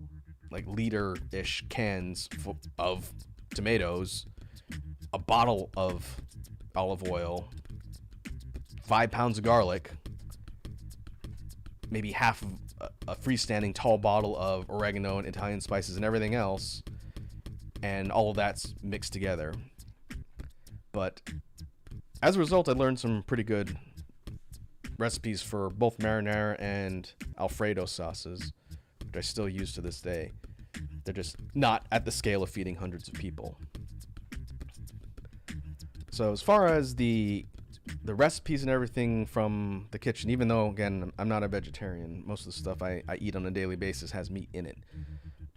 like liter-ish cans of tomatoes, a bottle of olive oil, 5 pounds of garlic, maybe half of a freestanding tall bottle of oregano and Italian spices and everything else, and all of that's mixed together. But as a result, I learned some pretty good recipes for both marinara and Alfredo sauces, which I still use to this day. They're just not at the scale of feeding hundreds of people. So as far as the recipes and everything from the kitchen, even though, again, I'm not a vegetarian, most of the stuff I eat on a daily basis has meat in it.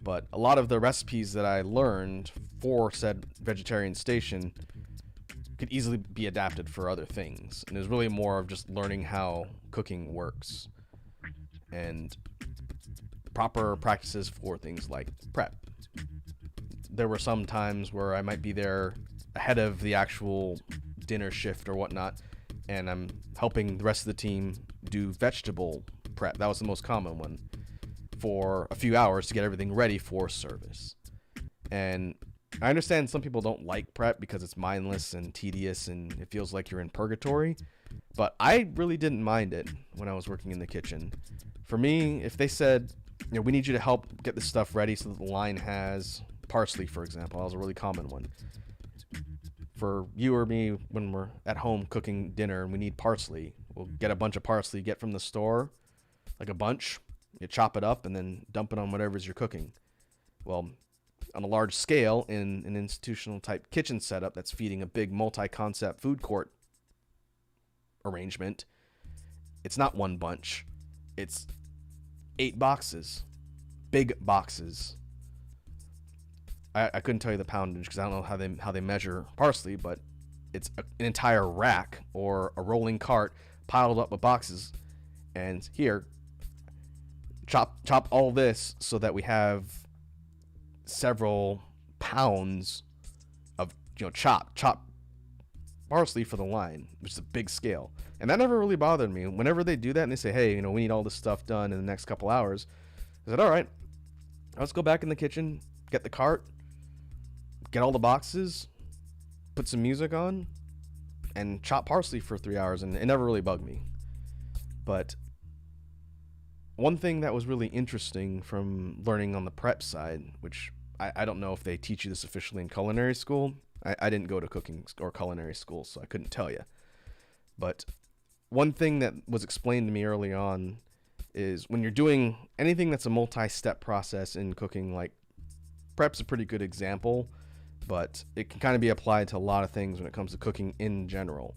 But a lot of the recipes that I learned for said vegetarian station could easily be adapted for other things. And it was really more of just learning how cooking works and proper practices for things like prep. There were some times where I might be there ahead of the actual dinner shift or whatnot, and I'm helping the rest of the team do vegetable prep. That was the most common one, for a few hours to get everything ready for service. And I understand some people don't like prep because it's mindless and tedious and it feels like you're in purgatory, but I really didn't mind it when I was working in the kitchen. For me, if they said, we need you to help get this stuff ready so that the line has parsley, for example, that was a really common one. For you or me, when we're at home cooking dinner and we need parsley, we'll get a bunch of parsley, get from the store, like a bunch, you chop it up and then dump it on whatever's you're cooking. Well, on a large scale, in an institutional type kitchen setup that's feeding a big multi-concept food court arrangement, it's not one bunch, it's 8 boxes, big boxes. I couldn't tell you the poundage because I don't know how they measure parsley, but it's an entire rack or a rolling cart piled up with boxes. And here, chop all this so that we have several pounds of chop parsley for the line, which is a big scale. And that never really bothered me. Whenever they do that and they say, hey, we need all this stuff done in the next couple hours, I said, all right, let's go back in the kitchen, get the cart, get all the boxes, put some music on, and chop parsley for 3 hours, and it never really bugged me. But one thing that was really interesting from learning on the prep side, which I don't know if they teach you this officially in culinary school. I didn't go to cooking or culinary school, so I couldn't tell you. But one thing that was explained to me early on is when you're doing anything that's a multi-step process in cooking, like prep's a pretty good example, but it can kind of be applied to a lot of things when it comes to cooking in general.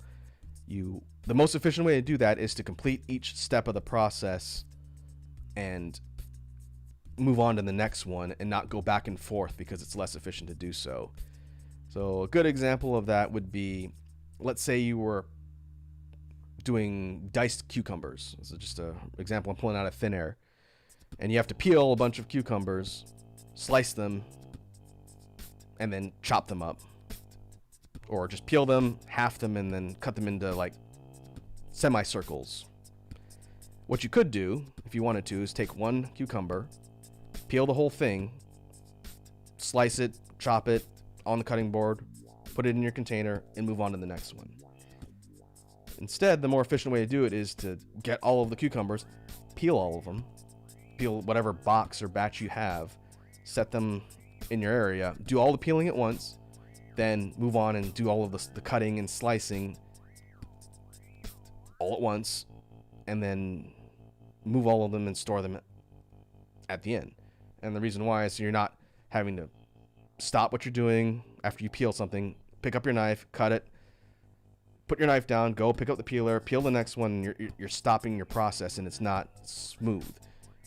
The most efficient way to do that is to complete each step of the process and move on to the next one and not go back and forth because it's less efficient to do so. So a good example of that would be, let's say you were doing diced cucumbers. This is just an example I'm pulling out of thin air. And you have to peel a bunch of cucumbers, slice them, and then chop them up. Or just peel them, half them, and then cut them into like semicircles. What you could do, if you wanted to, is take one cucumber, peel the whole thing, slice it, chop it on the cutting board, put it in your container, and move on to the next one. Instead, the more efficient way to do it is to get all of the cucumbers, peel all of them, peel whatever box or batch you have, set them in your area, do all the peeling at once, then move on and do all of the cutting and slicing all at once, and then move all of them and store them at the end. And the reason why is so you're not having to stop what you're doing after you peel something, pick up your knife, cut it, put your knife down, go pick up the peeler, peel the next one. You're stopping your process and it's not smooth.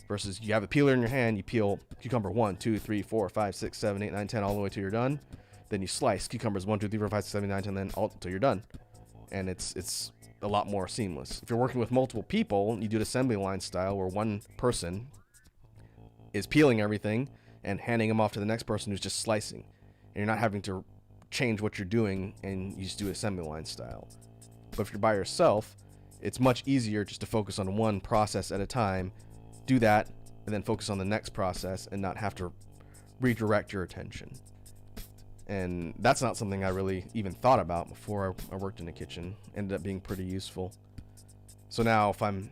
Versus you have a peeler in your hand, you peel cucumber 1, 2, 3, 4, 5, 6, 7, 8, 9, 10 all the way till you're done. Then you slice cucumbers 1, 2, 3, 4, 5, 6, 7, 8, 9, 10, then all till you're done. And it's a lot more seamless. If you're working with multiple people, you do it assembly line style where one person is peeling everything and handing them off to the next person who's just slicing. And you're not having to change what you're doing and you just do assembly line style. But if you're by yourself, it's much easier just to focus on one process at a time, do that, and then focus on the next process and not have to redirect your attention. And that's not something I really even thought about before I worked in the kitchen. Ended up being pretty useful. So now if I'm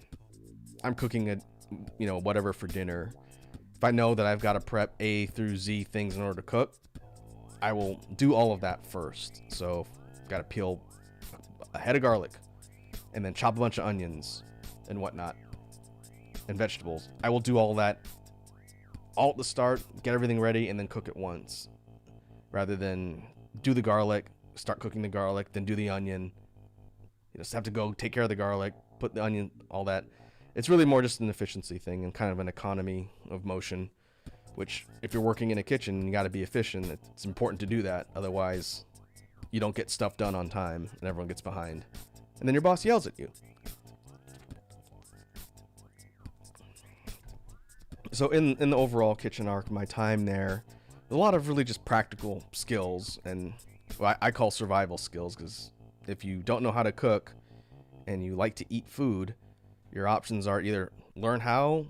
cooking whatever for dinner, if I know that I've got to prep A through Z things in order to cook, I will do all of that first. So I've got to peel a head of garlic and then chop a bunch of onions and whatnot and vegetables. I will do all that all at the start, get everything ready, and then cook it once, rather than do the garlic, start cooking the garlic, then do the onion. You just have to go take care of the garlic, put the onion, all that. It's really more just an efficiency thing and kind of an economy of motion, which if you're working in a kitchen, you got to be efficient. It's important to do that. Otherwise, you don't get stuff done on time and everyone gets behind. And then your boss yells at you. So in the overall kitchen arc, my time there, a lot of really just practical skills, and I call survival skills, because if you don't know how to cook and you like to eat food, your options are either learn how,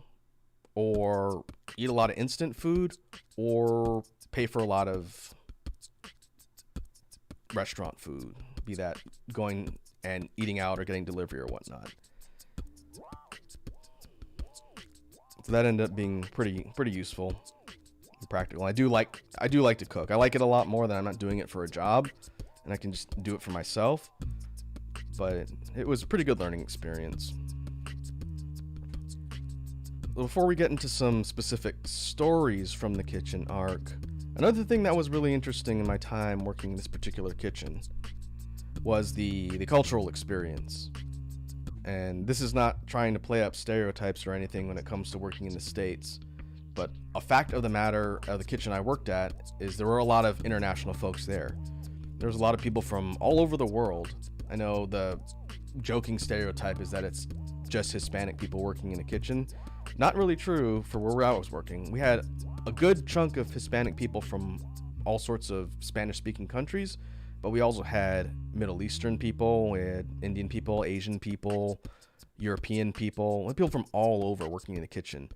or eat a lot of instant food, or pay for a lot of restaurant food, be that going and eating out or getting delivery or whatnot. So that ended up being pretty useful and practical. I do like to cook. I like it a lot more than I'm not doing it for a job, and I can just do it for myself. But it was a pretty good learning experience. Before we get into some specific stories from the kitchen arc, another thing that was really interesting in my time working in this particular kitchen was the cultural experience. And this is not trying to play up stereotypes or anything when it comes to working in the States, but a fact of the matter of the kitchen I worked at is there were a lot of international folks there. There was a lot of people from all over the world. I know the joking stereotype is that it's just Hispanic people working in a kitchen. Not really true for where I was working. We had a good chunk of Hispanic people from all sorts of Spanish-speaking countries, but we also had Middle Eastern people, we had Indian people, Asian people, European people, people from all over working in the kitchen.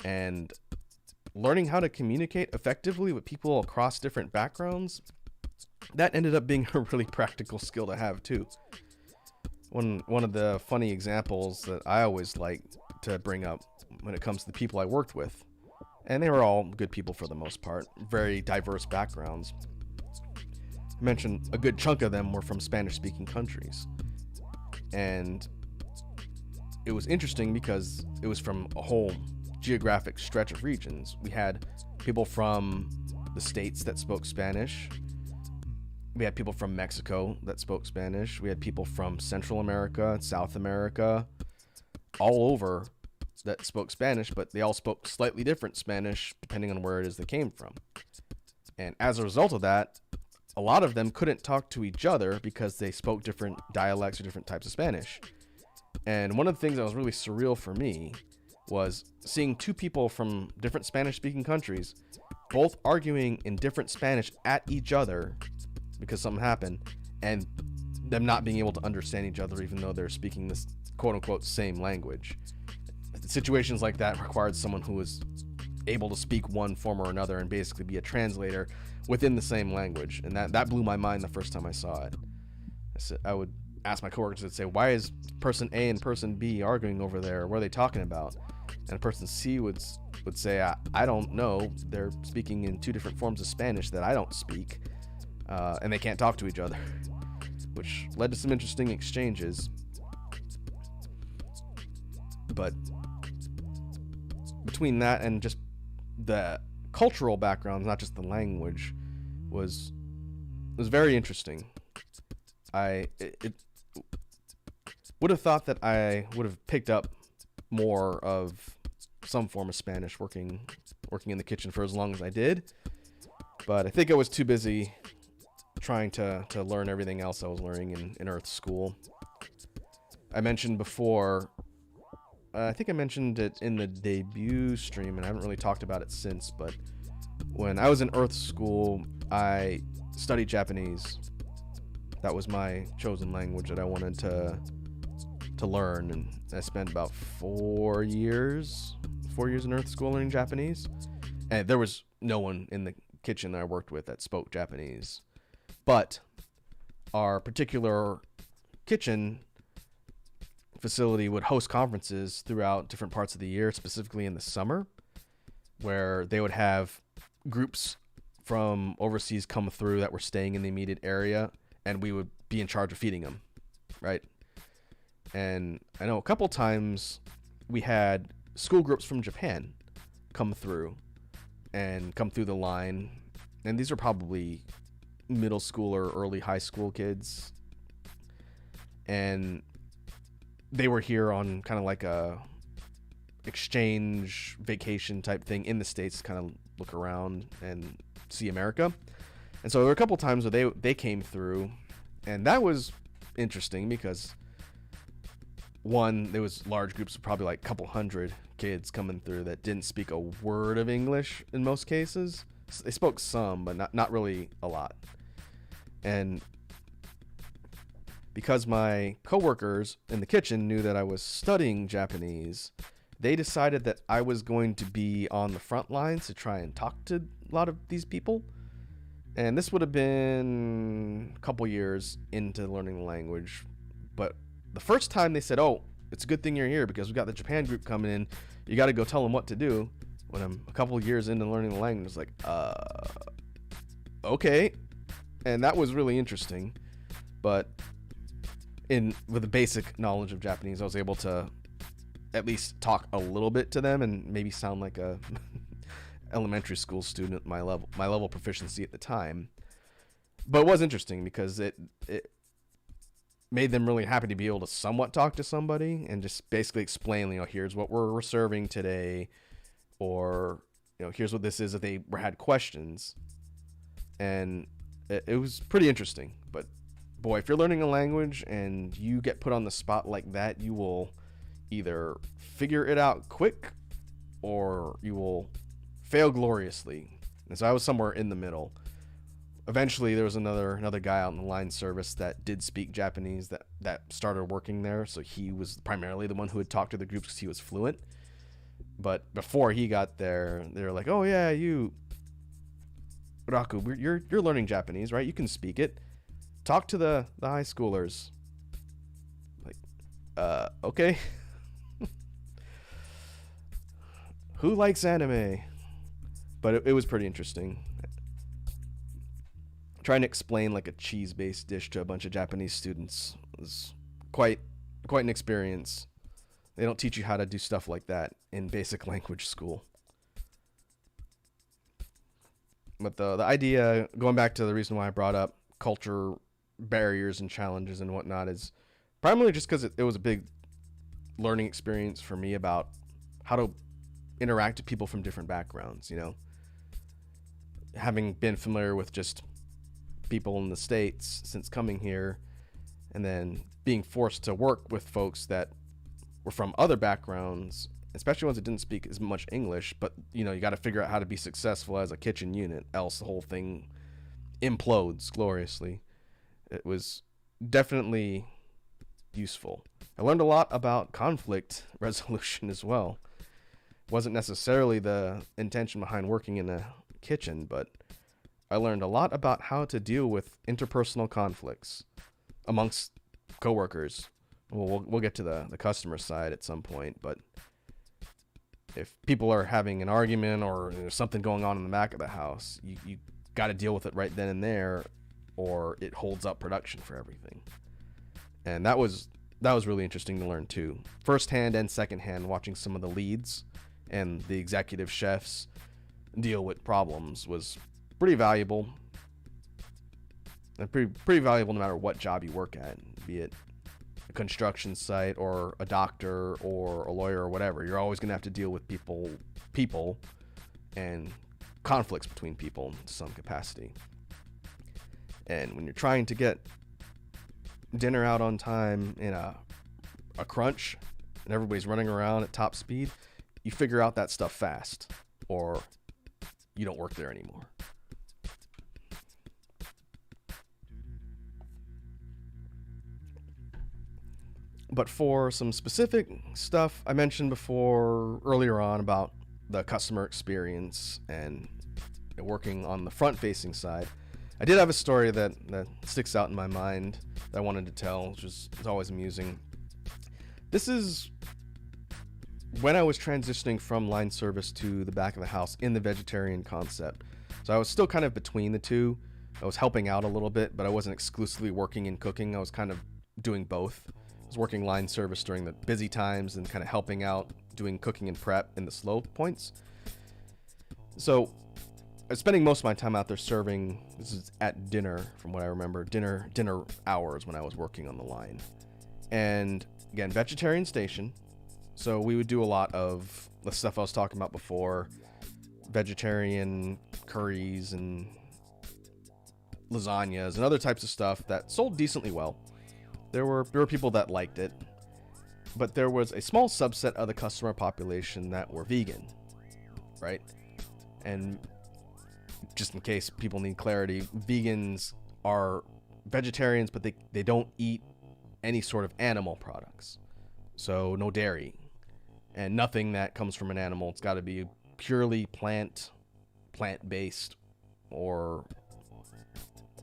And learning how to communicate effectively with people across different backgrounds, that ended up being a really practical skill to have too. One of the funny examples that I always like to bring up when it comes to the people I worked with, and they were all good people for the most part, very diverse backgrounds. I mentioned a good chunk of them were from Spanish-speaking countries. And it was interesting because it was from a whole geographic stretch of regions. We had people from the States that spoke Spanish. We had people from Mexico that spoke Spanish. We had people from Central America, South America, all over that spoke Spanish, but they all spoke slightly different Spanish depending on where it is they came from. And as a result of that, a lot of them couldn't talk to each other because they spoke different dialects or different types of Spanish. And one of the things that was really surreal for me was seeing two people from different Spanish-speaking countries both arguing in different Spanish at each other because something happened, and them not being able to understand each other even though they're speaking this quote-unquote same language. Situations like that required someone who was able to speak one form or another and basically be a translator within the same language, and that blew my mind the first time I saw it. I would ask my coworkers, I'd say, why is person A and person B arguing over there? What are they talking about? And person C would say, I don't know. They're speaking in two different forms of Spanish that I don't speak, and they can't talk to each other, which led to some interesting exchanges. But between that and just the cultural backgrounds, not just the language, was very interesting. It would have thought that I would have picked up more of some form of Spanish working in the kitchen for as long as I did, but I think I was too busy trying to learn everything else I was learning in Earth School. I mentioned before, I think I mentioned it in the debut stream, and I haven't really talked about it since, but when I was in Earth School, I studied Japanese. That was my chosen language that I wanted to learn, and I spent about 4 years in Earth School learning Japanese. And there was no one in the kitchen that I worked with that spoke Japanese. But our particular kitchen facility would host conferences throughout different parts of the year, specifically in the summer, where they would have groups from overseas come through that were staying in the immediate area, and we would be in charge of feeding them, right? And I know a couple times we had school groups from Japan come through the line, and these are probably middle school or early high school kids, and they were here on kind of like a exchange vacation type thing in the States to kind of look around and see America. And so there were a couple times where they came through, and that was interesting because, one, there was large groups of probably like a couple hundred kids coming through that didn't speak a word of English in most cases. They spoke some, but not really a lot. And because my coworkers in the kitchen knew that I was studying Japanese, they decided that I was going to be on the front lines to try and talk to a lot of these people. And this would have been a couple years into learning the language. But the first time they said, "Oh, it's a good thing you're here because we got the Japan group coming in. You got to go tell them what to do." When I'm a couple years into learning the language, it's like, okay. And that was really interesting. But with the basic knowledge of Japanese, I was able to at least talk a little bit to them and maybe sound like a elementary school student at my level proficiency at the time. But it was interesting because it made them really happy to be able to somewhat talk to somebody and just basically explain, here's what we're serving today, or here's what this is if they had questions. And it was pretty interesting. But boy, if you're learning a language and you get put on the spot like that, you will either figure it out quick or you will fail gloriously. And so I was somewhere in the middle. Eventually there was another guy out in the line service that did speak Japanese that started working there, so he was primarily the one who would talk to the groups because he was fluent. But before he got there, they were like, "Oh yeah, you Raku, you're learning Japanese, right? You can speak it. Talk to the high schoolers." Like, okay. Who likes anime? But it was pretty interesting. Trying to explain like a cheese-based dish to a bunch of Japanese students was quite an experience. They don't teach you how to do stuff like that in basic language school. But the idea, going back to the reason why I brought up culture barriers and challenges and whatnot, is primarily just because it was a big learning experience for me about how to interact with people from different backgrounds, Having been familiar with just people in the States since coming here, and then being forced to work with folks that were from other backgrounds, especially ones that didn't speak as much English, but you got to figure out how to be successful as a kitchen unit, else the whole thing implodes gloriously. It was definitely useful. I learned a lot about conflict resolution as well. Wasn't necessarily the intention behind working in a kitchen, but I learned a lot about how to deal with interpersonal conflicts amongst coworkers. We'll get to the customer side at some point, but if people are having an argument or there's something going on in the back of the house, you got to deal with it right then and there, or it holds up production for everything. And that was really interesting to learn too, firsthand and secondhand, watching some of the leads and the executive chefs deal with problems was pretty valuable. And pretty valuable no matter what job you work at, be it a construction site or a doctor or a lawyer or whatever. You're always going to have to deal with people and conflicts between people to some capacity. And when you're trying to get dinner out on time in a crunch and everybody's running around at top speed, you figure out that stuff fast, or you don't work there anymore. But for some specific stuff I mentioned before earlier on about the customer experience and working on the front-facing side, I did have a story that sticks out in my mind that I wanted to tell, which is always amusing. This is when I was transitioning from line service to the back of the house in the vegetarian concept. So I was still kind of between the two. I was helping out a little bit, but I wasn't exclusively working in cooking. I was kind of doing both. I was working line service during the busy times and kind of helping out doing cooking and prep in the slow points. So I was spending most of my time out there serving. This is at dinner, from what I remember, dinner hours when I was working on the line. And again, vegetarian station. So we would do a lot of the stuff I was talking about before, vegetarian curries and lasagnas and other types of stuff that sold decently well. There were people that liked it, but there was a small subset of the customer population that were vegan, right? And just in case people need clarity, vegans are vegetarians, but they don't eat any sort of animal products. So no dairy and nothing that comes from an animal. It's got to be purely plant-based or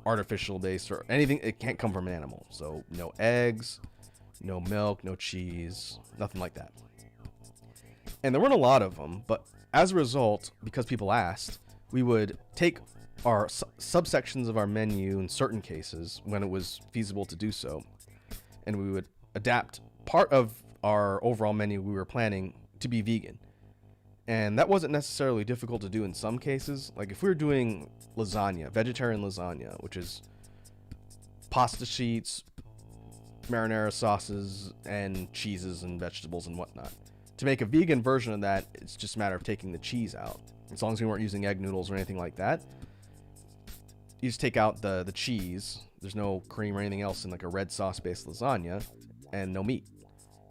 artificial based or anything. It can't come from an animal. So no eggs, no milk, no cheese, nothing like that. And there weren't a lot of them, but as a result, because people asked, we would take our subsections of our menu in certain cases when it was feasible to do so, and we would adapt part of our overall menu we were planning to be vegan. And that wasn't necessarily difficult to do in some cases. Like if we were doing lasagna, vegetarian lasagna, which is pasta sheets, marinara sauces, and cheeses and vegetables and whatnot. To make a vegan version of that, it's just a matter of taking the cheese out. As long as we weren't using egg noodles or anything like that, you just take out the cheese. There's no cream or anything else in like a red sauce-based lasagna, and no meat.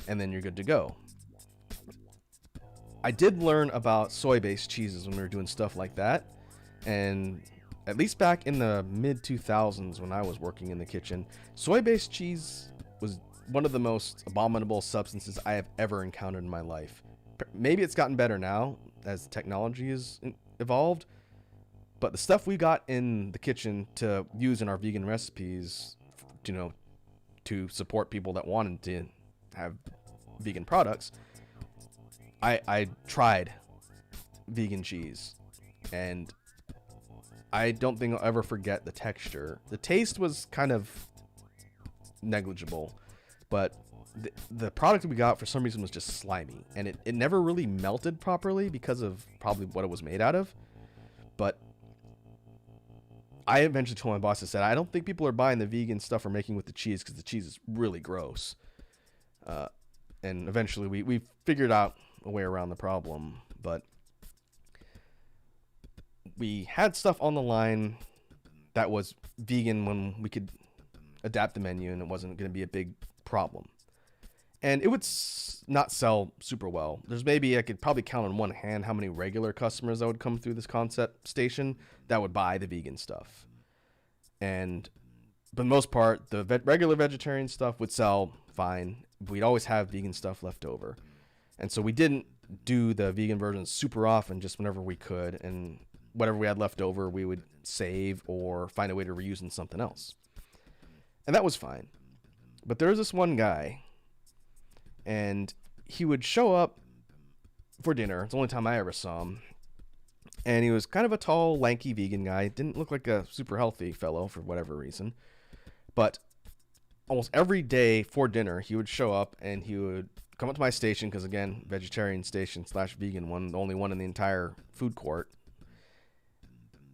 And then you're good to go. I did learn about soy-based cheeses when we were doing stuff like that, and at least back in the mid-2000s when I was working in the kitchen, soy-based cheese was one of the most abominable substances I have ever encountered in my life. Maybe it's gotten better now as technology has evolved, but the stuff we got in the kitchen to use in our vegan recipes, to support people that wanted to have vegan products, I tried vegan cheese, and I don't think I'll ever forget the texture. The taste was kind of negligible, but the product we got for some reason was just slimy, and it never really melted properly because of probably what it was made out of. But I eventually told my boss, I said, I don't think people are buying the vegan stuff we're making with the cheese because the cheese is really gross. And eventually we figured out a way around the problem, but we had stuff on the line that was vegan when we could adapt the menu and it wasn't going to be a big problem. And it would not sell super well. There's maybe, I could probably count on one hand how many regular customers that would come through this concept station that would buy the vegan stuff. And for the most part, the regular vegetarian stuff would sell fine. We'd always have vegan stuff left over. And so we didn't do the vegan version super often, just whenever we could. And whatever we had left over, we would save or find a way to reuse in something else. And that was fine. But there was this one guy, and he would show up for dinner. It's the only time I ever saw him. And he was kind of a tall, lanky vegan guy. Didn't look like a super healthy fellow for whatever reason. But almost every day for dinner, he would show up and he would come up to my station, because again, vegetarian station / vegan one, the only one in the entire food court.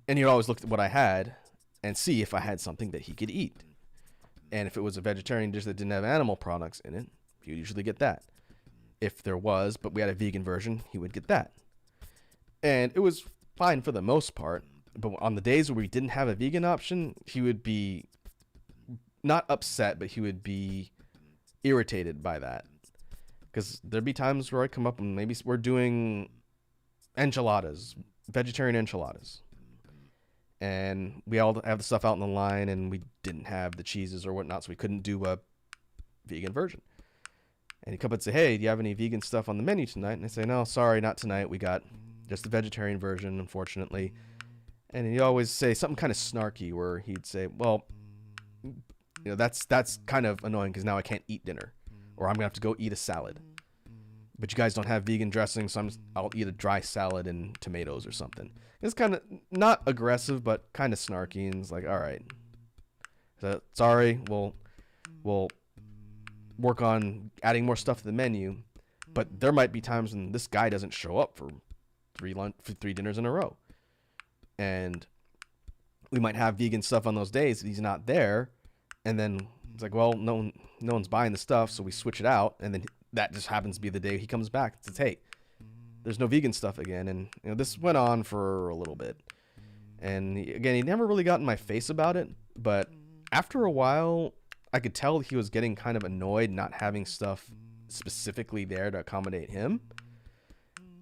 And he'd always look at what I had and see if I had something that he could eat. And if it was a vegetarian dish that didn't have animal products in it, he would usually get that. If there was, but we had a vegan version, he would get that. And it was fine for the most part. But on the days where we didn't have a vegan option, he would be not upset, but he would be irritated by that. Because there'd be times where I'd come up and maybe we're doing enchiladas, vegetarian enchiladas. And we all have the stuff out in the line, and we didn't have the cheeses or whatnot, so we couldn't do a vegan version. And he'd come up and say, hey, do you have any vegan stuff on the menu tonight? And I say, no, sorry, not tonight. We got just the vegetarian version, unfortunately. And he'd always say something kind of snarky where he'd say, well, that's kind of annoying because now I can't eat dinner, or I'm going to have to go eat a salad. But you guys don't have vegan dressing, so I'll eat a dry salad and tomatoes or something. It's kind of not aggressive, but kind of snarky. And it's like, all right, so, sorry, we'll work on adding more stuff to the menu. But there might be times when this guy doesn't show up for three dinners in a row. And we might have vegan stuff on those days. He's not there. And then it's like, well, no one's buying the stuff, so we switch it out. And then that just happens to be the day he comes back and says, hey, there's no vegan stuff again. And this went on for a little bit. And he never really got in my face about it. But after a while, I could tell he was getting kind of annoyed not having stuff specifically there to accommodate him.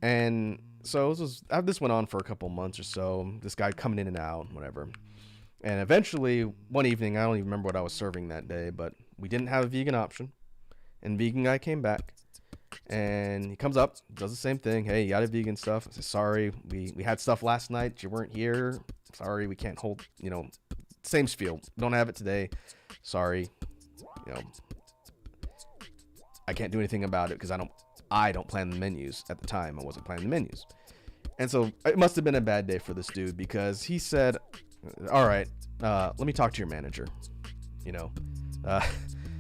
And so this went on for a couple months or so. This guy coming in and out, whatever. And eventually, one evening, I don't even remember what I was serving that day, but we didn't have a vegan option. And vegan guy came back, and he comes up, does the same thing. Hey, you got a vegan stuff? I said, sorry, we had stuff last night. You weren't here. Sorry, we can't hold, same spiel. Don't have it today. Sorry. I can't do anything about it because I don't plan the menus. At the time, I wasn't planning the menus. And so it must have been a bad day for this dude because he said, all right, let me talk to your manager.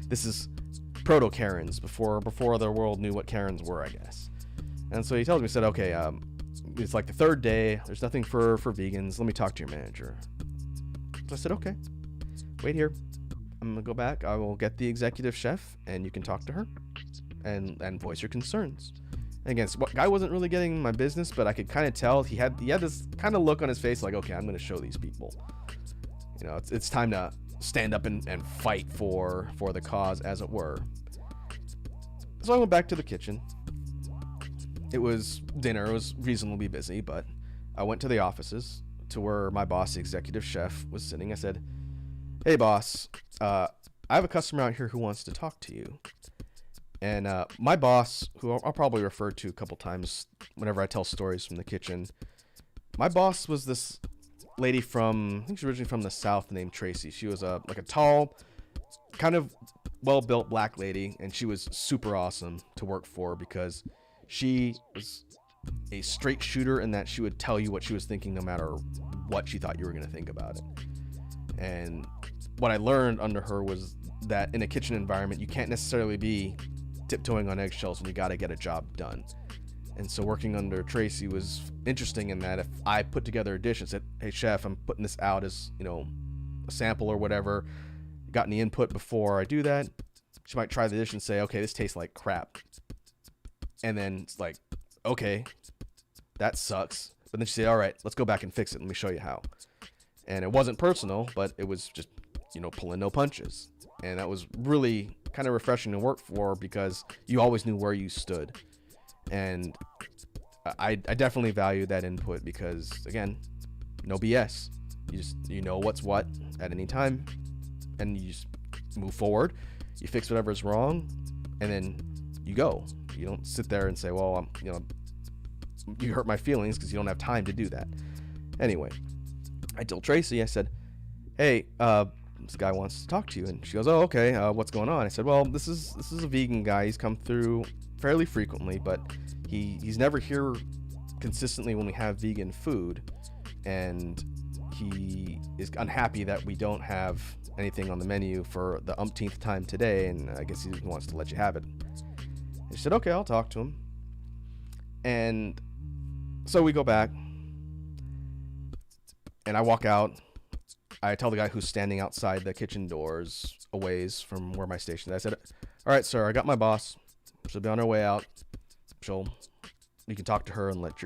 This is proto Karens before the world knew what Karens were, I guess. And so he tells me, said, okay, it's like the third day. There's nothing for vegans. Let me talk to your manager. So I said, okay, wait here. I'm going to go back. I will get the executive chef and you can talk to her and voice your concerns. And again, so guy wasn't really getting my business, but I could kind of tell he had this kind of look on his face like, okay, I'm going to show these people. It's time to stand up and fight for the cause, as it were. So I went back to the kitchen. It was dinner. It was reasonably busy, but I went to the offices to where my boss, the executive chef, was sitting. I said, hey, boss, I have a customer out here who wants to talk to you. And my boss, who I'll probably refer to a couple times whenever I tell stories from the kitchen, my boss was this lady I think she's originally from the South, named Tracy. She was a tall, kind of well-built black lady, and she was super awesome to work for because she was a straight shooter in that she would tell you what she was thinking no matter what she thought you were going to think about it. And what I learned under her was that in a kitchen environment, you can't necessarily be tiptoeing on eggshells when you got to get a job done. And so working under Tracy was interesting in that if I put together a dish and said, hey, chef, I'm putting this out as, a sample or whatever, got any input before I do that, she might try the dish and say, okay, this tastes like crap. And then it's like, okay, that sucks. But then she say, all right, let's go back and fix it. Let me show you how. And it wasn't personal, but it was just, pulling no punches. And that was really kind of refreshing to work for because you always knew where you stood. And I definitely value that input because, again, no BS. You know what's what at any time, and you just move forward. You fix whatever's wrong, and then you go. You don't sit there and say, well, you hurt my feelings because you don't have time to do that. Anyway, I told Tracy, I said, hey, this guy wants to talk to you. And she goes, oh, okay, what's going on? I said, well, this is a vegan guy. He's come through fairly frequently, but he's never here consistently when we have vegan food, and he is unhappy that we don't have anything on the menu for the umpteenth time today, and I guess he wants to let you have it. And she said, okay, I'll talk to him. And so we go back, and I walk out. I tell the guy who's standing outside the kitchen doors a ways from where my station is. I said, all right, sir, I got my boss. She'll be on her way out. You can talk to her and let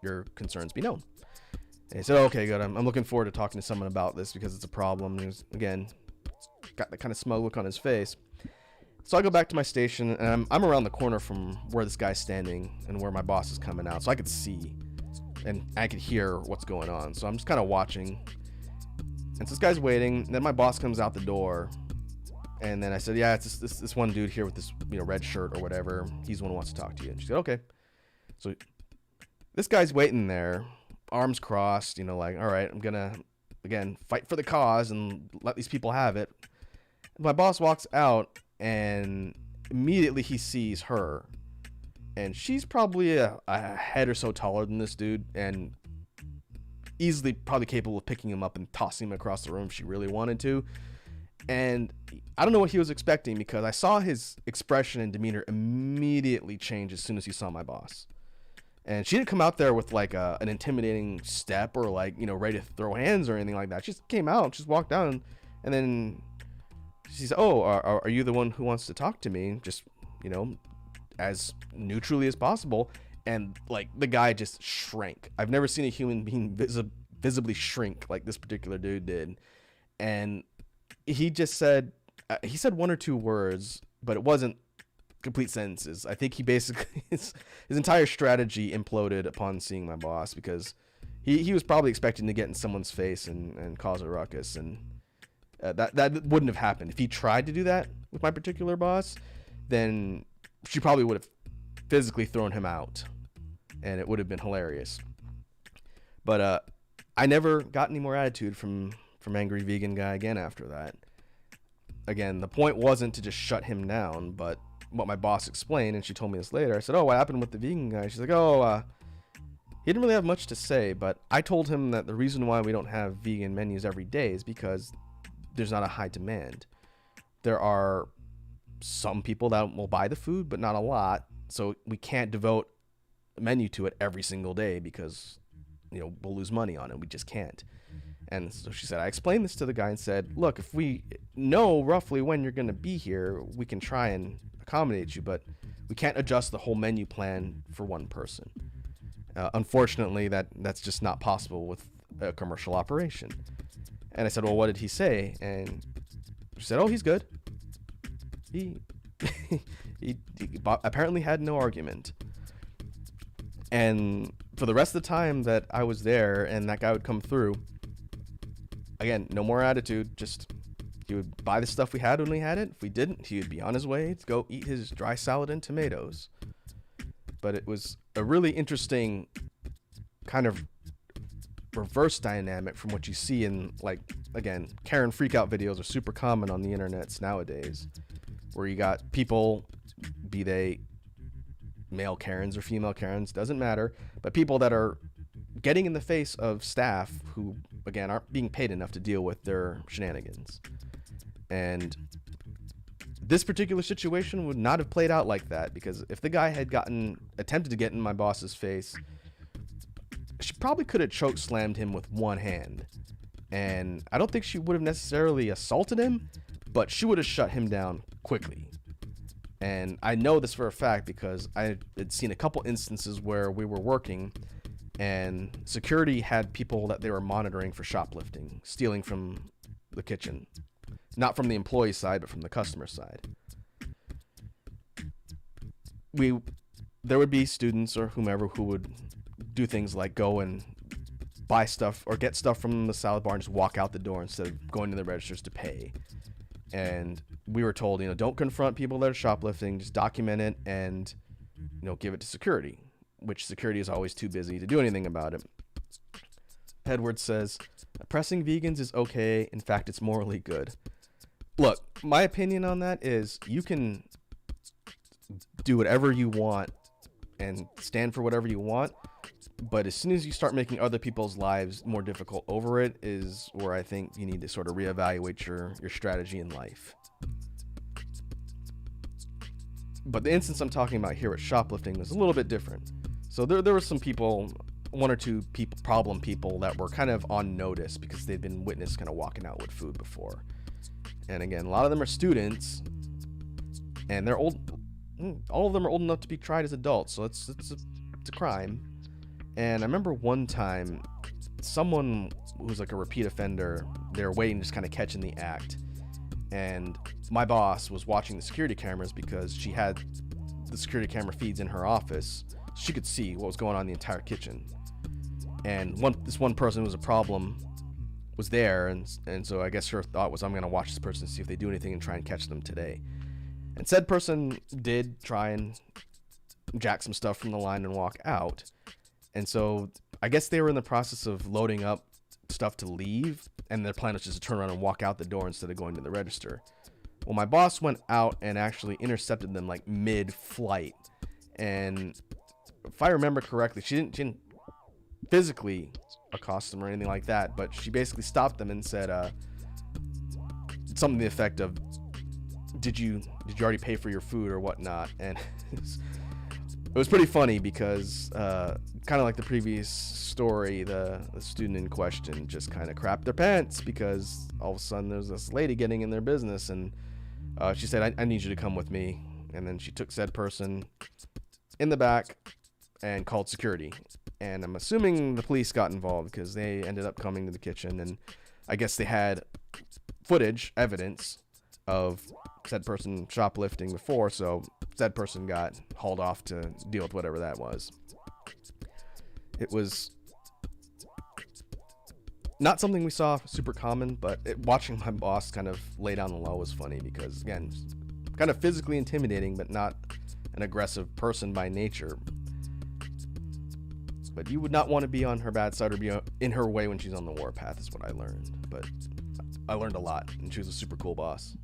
your concerns be known. And he said, oh, okay, good. I'm looking forward to talking to someone about this because it's a problem. He was, again, got that kind of smug look on his face. So I go back to my station, and I'm around the corner from where this guy's standing and where my boss is coming out. So I could see and I could hear what's going on. So I'm just kind of watching. And so this guy's waiting. And then my boss comes out the door, And then I said, yeah, it's this one dude here with this, red shirt or whatever. He's the one who wants to talk to you. And she said, okay. So this guy's waiting there, arms crossed, like, all right, I'm going to, again, fight for the cause and let these people have it. My boss walks out, and immediately he sees her. And she's probably a head or so taller than this dude, and easily probably capable of picking him up and tossing him across the room if she really wanted to. And I don't know what he was expecting, because I saw his expression and demeanor immediately change as soon as he saw my boss. And she didn't come out there with like an intimidating step or like, ready to throw hands or anything like that. She just came out, just walked down, and then she said, oh, are you the one who wants to talk to me? Just, as neutrally as possible. And like the guy just shrank. I've never seen a human being visibly shrink like this particular dude did. And he just said, he said one or two words, but it wasn't complete sentences. I think he basically, his entire strategy imploded upon seeing my boss, because he was probably expecting to get in someone's face and cause a ruckus. And that wouldn't have happened. If he tried to do that with my particular boss, then she probably would have physically thrown him out, and it would have been hilarious. But I never got any more attitude from Angry Vegan Guy again after that. Again, the point wasn't to just shut him down, but what my boss explained, and she told me this later. I said, oh, what happened with the vegan guy? She's like, he didn't really have much to say, but I told him that the reason why we don't have vegan menus every day is because there's not a high demand. There are some people that will buy the food, but not a lot. So we can't devote a menu to it every single day, because, we'll lose money on it. We just can't. And so she said, I explained this to the guy and said, look, if we know roughly when you're going to be here, we can try and accommodate you, but we can't adjust the whole menu plan for one person. Unfortunately, that's just not possible with a commercial operation. And I said, well, what did he say? And she said, oh, he's good. He apparently had no argument. And for the rest of the time that I was there and that guy would come through, again, no more attitude. Just, he would buy the stuff we had when we had it. If we didn't, he would be on his way to go eat his dry salad and tomatoes. But it was a really interesting kind of reverse dynamic from what you see in, like, again, Karen freakout videos are super common on the internets nowadays, where you got people, be they male Karens or female Karens, doesn't matter, but people that are getting in the face of staff who, again, aren't being paid enough to deal with their shenanigans. And this particular situation would not have played out like that, because if the guy had attempted to get in my boss's face, she probably could have choke slammed him with one hand. And I don't think she would have necessarily assaulted him, but she would have shut him down quickly. And I know this for a fact because I had seen a couple instances where we were working and security had people that they were monitoring for shoplifting, stealing from the kitchen. Not from the employee side, but from the customer side. There would be students or whomever who would do things like go and buy stuff or get stuff from the salad bar and just walk out the door instead of going to the registers to pay. And we were told, don't confront people that are shoplifting, just document it and, give it to security, which security is always too busy to do anything about it. Edwards says, oppressing vegans is okay. In fact, it's morally good. Look, my opinion on that is you can do whatever you want and stand for whatever you want, but as soon as you start making other people's lives more difficult over it is where I think you need to sort of reevaluate your strategy in life. But the instance I'm talking about here with shoplifting was a little bit different. So there were some people, one or two people, problem people that were kind of on notice because they'd been witnessed kind of walking out with food before. And again, a lot of them are students, and they're old. All of them are old enough to be tried as adults, so it's a crime. And I remember one time, someone who was like a repeat offender, they were waiting, just kind of catching the act. And my boss was watching the security cameras because she had the security camera feeds in her office. She could see what was going on in the entire kitchen. And this one person who was a problem was there, and so I guess her thought was, I'm going to watch this person, see if they do anything and try and catch them today. And said person did try and jack some stuff from the line and walk out. And so I guess they were in the process of loading up stuff to leave, and their plan was just to turn around and walk out the door instead of going to the register. Well, my boss went out and actually intercepted them like mid-flight. And if I remember correctly, she didn't physically accost them or anything like that, but she basically stopped them and said something to the effect of, did you already pay for your food or whatnot? And it was pretty funny because kind of like the previous story, the student in question just kind of crapped their pants because all of a sudden there's this lady getting in their business, and she said, I need you to come with me. And then she took said person in the back and called security. And I'm assuming the police got involved because they ended up coming to the kitchen, and I guess they had footage, evidence of said person shoplifting before, so said person got hauled off to deal with whatever that was. It was not something we saw super common, but watching my boss kind of lay down the law was funny because, again, kind of physically intimidating, but not an aggressive person by nature. But you would not want to be on her bad side or be in her way when she's on the warpath, is what I learned. But I learned a lot, and she was a super cool boss.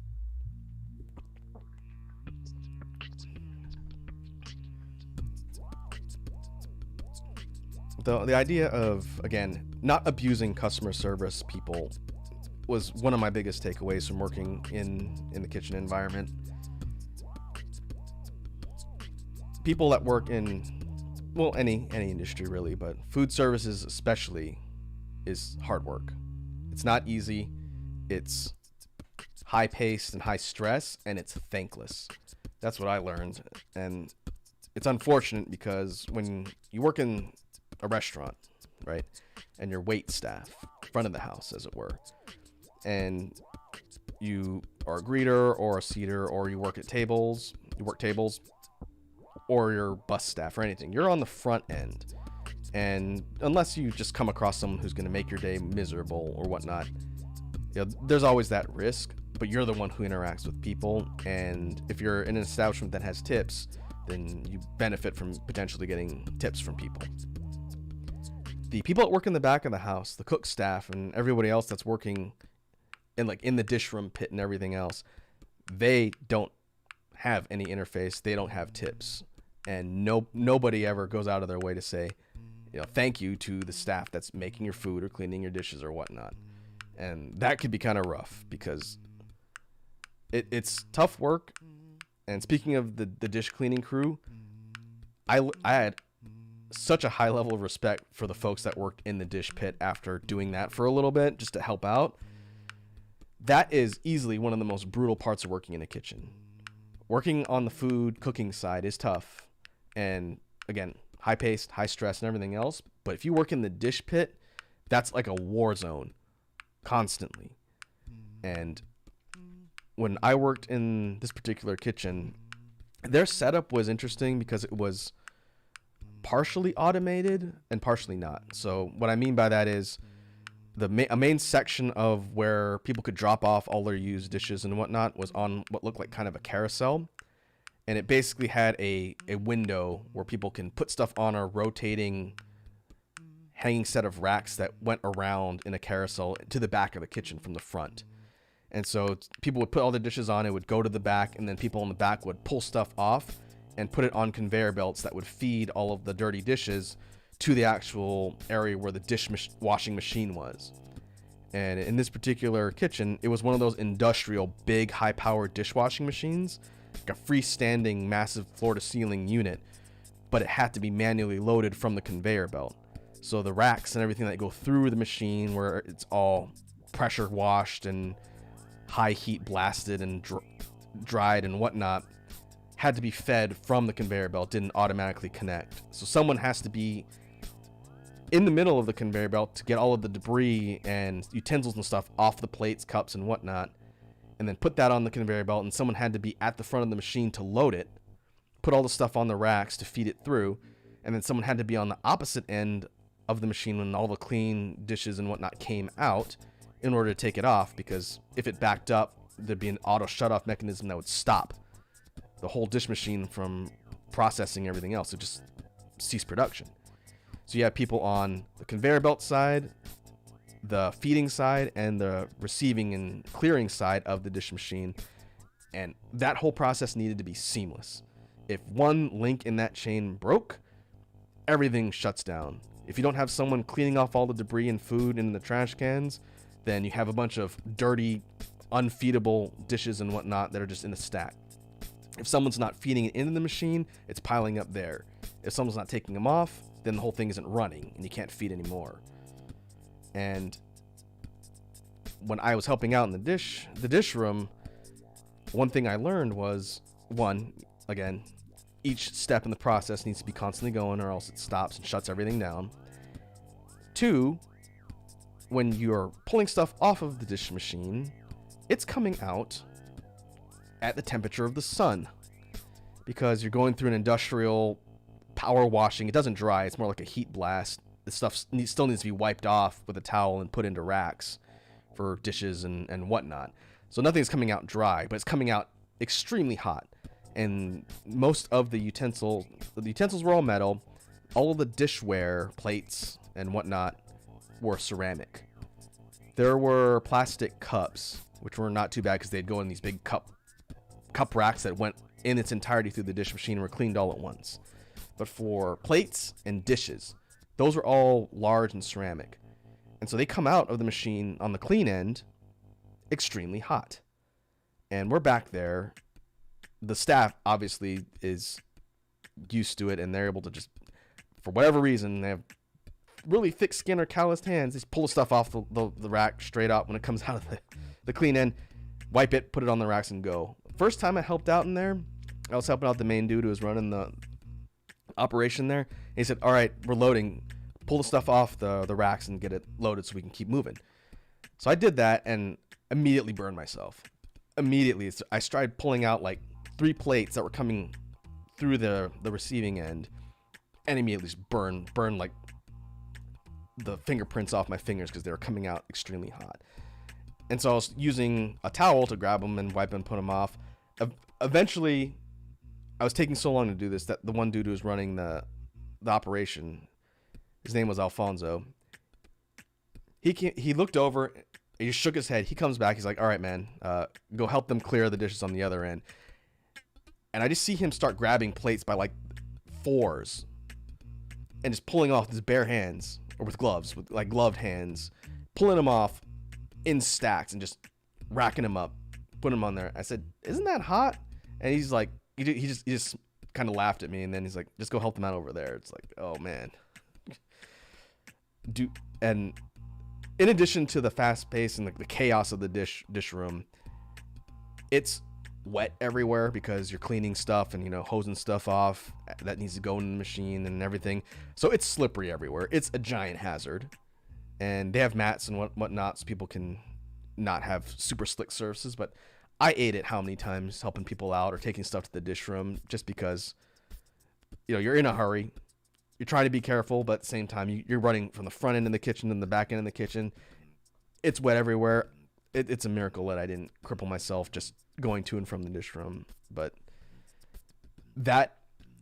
The idea of, again, not abusing customer service people was one of my biggest takeaways from working in the kitchen environment. People that work in, well, any industry really, but food services especially, is hard work. It's not easy. It's high paced and high stress, and it's thankless. That's what I learned. And it's unfortunate because when you work in a restaurant, right, and your wait staff, front of the house as it were, and you are a greeter or a seater, or you work tables, or your bus staff or anything, you're on the front end. And unless you just come across someone who's going to make your day miserable or whatnot, you know, there's always that risk, but you're the one who interacts with people. And if you're in an establishment that has tips, then you benefit from potentially getting tips from people. The people that work in the back of the house, the cook staff and everybody else that's working in the dish room pit and everything else, they don't have any interface. They don't have tips, and nobody ever goes out of their way to say, you know, thank you to the staff that's making your food or cleaning your dishes or whatnot. And that could be kind of rough because it's tough work. And speaking of the dish cleaning crew, I had such a high level of respect for the folks that worked in the dish pit after doing that for a little bit just to help out. That is easily one of the most brutal parts of working in a kitchen. Working on the food cooking side is tough, and again, high paced, high stress and everything else. But if you work in the dish pit, that's like a war zone constantly. And when I worked in this particular kitchen, their setup was interesting because it was partially automated and partially not. So what I mean by that is a main section of where people could drop off all their used dishes and whatnot was on what looked like kind of a carousel. And it basically had a window where people can put stuff on a rotating hanging set of racks that went around in a carousel to the back of the kitchen from the front. And so people would put all their dishes on, it would go to the back, and then people in the back would pull stuff off and put it on conveyor belts that would feed all of the dirty dishes to the actual area where the washing machine was. And in this particular kitchen, it was one of those industrial, big, high-powered dishwashing machines, like a freestanding, massive floor-to-ceiling unit, but it had to be manually loaded from the conveyor belt. So the racks and everything that go through the machine, where it's all pressure washed and high heat blasted and dried and whatnot, had to be fed from the conveyor belt, didn't automatically connect. So someone has to be in the middle of the conveyor belt to get all of the debris and utensils and stuff off the plates, cups, and whatnot, and then put that on the conveyor belt, and someone had to be at the front of the machine to load it, put all the stuff on the racks to feed it through, and then someone had to be on the opposite end of the machine when all the clean dishes and whatnot came out, in order to take it off, because if it backed up, there'd be an auto shut-off mechanism that would stop the whole dish machine from processing everything else. It just cease production. So you have people on the conveyor belt side, the feeding side, and the receiving and clearing side of the dish machine, and that whole process needed to be seamless. If one link in that chain broke, everything shuts down. If you don't have someone cleaning off all the debris and food in the trash cans, then you have a bunch of dirty, unfeedable dishes and whatnot that are just in a stack. If someone's not feeding it into the machine, it's piling up there. If someone's not taking them off, then the whole thing isn't running and you can't feed anymore. And when I was helping out in the dish room, one thing I learned was, one, again, each step in the process needs to be constantly going, or else it stops and shuts everything down. Two, when you're pulling stuff off of the dish machine, it's coming out at the temperature of the sun, because you're going through an industrial power washing. It doesn't dry, it's more like a heat blast. The stuff still needs to be wiped off with a towel and put into racks for dishes and whatnot. So nothing's coming out dry, but it's coming out extremely hot. And most of the utensils were all metal. All of the dishware, plates and whatnot, were ceramic. There were plastic cups, which were not too bad because they'd go in these big cup racks that went in its entirety through the dish machine and were cleaned all at once. But for plates and dishes, those were all large and ceramic. And so they come out of the machine on the clean end extremely hot. And we're back there. The staff obviously is used to it, and they're able to just, for whatever reason, they have really thick skin or calloused hands. They just pull the stuff off the rack straight up when it comes out of the clean end, wipe it, put it on the racks, and go. First time I helped out in there, I was helping out the main dude who was running the operation there. And he said, "All right, we're loading. Pull the stuff off the racks and get it loaded so we can keep moving." So I did that and immediately burned myself. Immediately, I started pulling out like 3 plates that were coming through the receiving end, and immediately just burned like the fingerprints off my fingers because they were coming out extremely hot. And so I was using a towel to grab them and wipe and put them off. Eventually, I was taking so long to do this that the one dude who was running the operation, his name was Alfonso, he looked over, he just shook his head. He comes back, he's like, "All right, man, go help them clear the dishes on the other end." And I just see him start grabbing plates by like 4s and just pulling off with his bare hands, or with gloves, with like gloved hands, pulling them off in stacks and just racking them up, putting them on there. I said, "Isn't that hot?" And he's like, he just kind of laughed at me, and then he's like, "Just go help them out over there." It's like, oh man. And in addition to the fast pace and the chaos of the dish room, it's wet everywhere because you're cleaning stuff and, hosing stuff off that needs to go in the machine and everything. So it's slippery everywhere. It's a giant hazard. And they have mats and whatnot, so people can not have super slick surfaces. But I ate it how many times helping people out or taking stuff to the dish room, just because, you're in a hurry. You're trying to be careful, but at the same time, you're running from the front end of the kitchen and the back end of the kitchen. It's wet everywhere. It's a miracle that I didn't cripple myself just going to and from the dish room. But that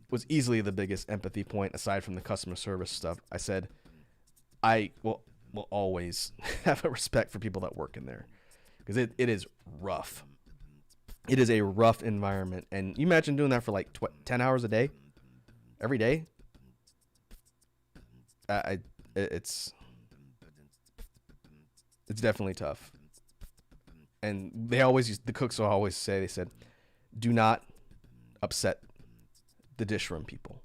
was easily the biggest empathy point, aside from the customer service stuff. I said, I will always have a respect for people that work in there, because it is rough. It is a rough environment. And you imagine doing that for like 10 hours a day, every day. It's definitely tough. And the cooks will always say, they said, "Do not upset the dish room people."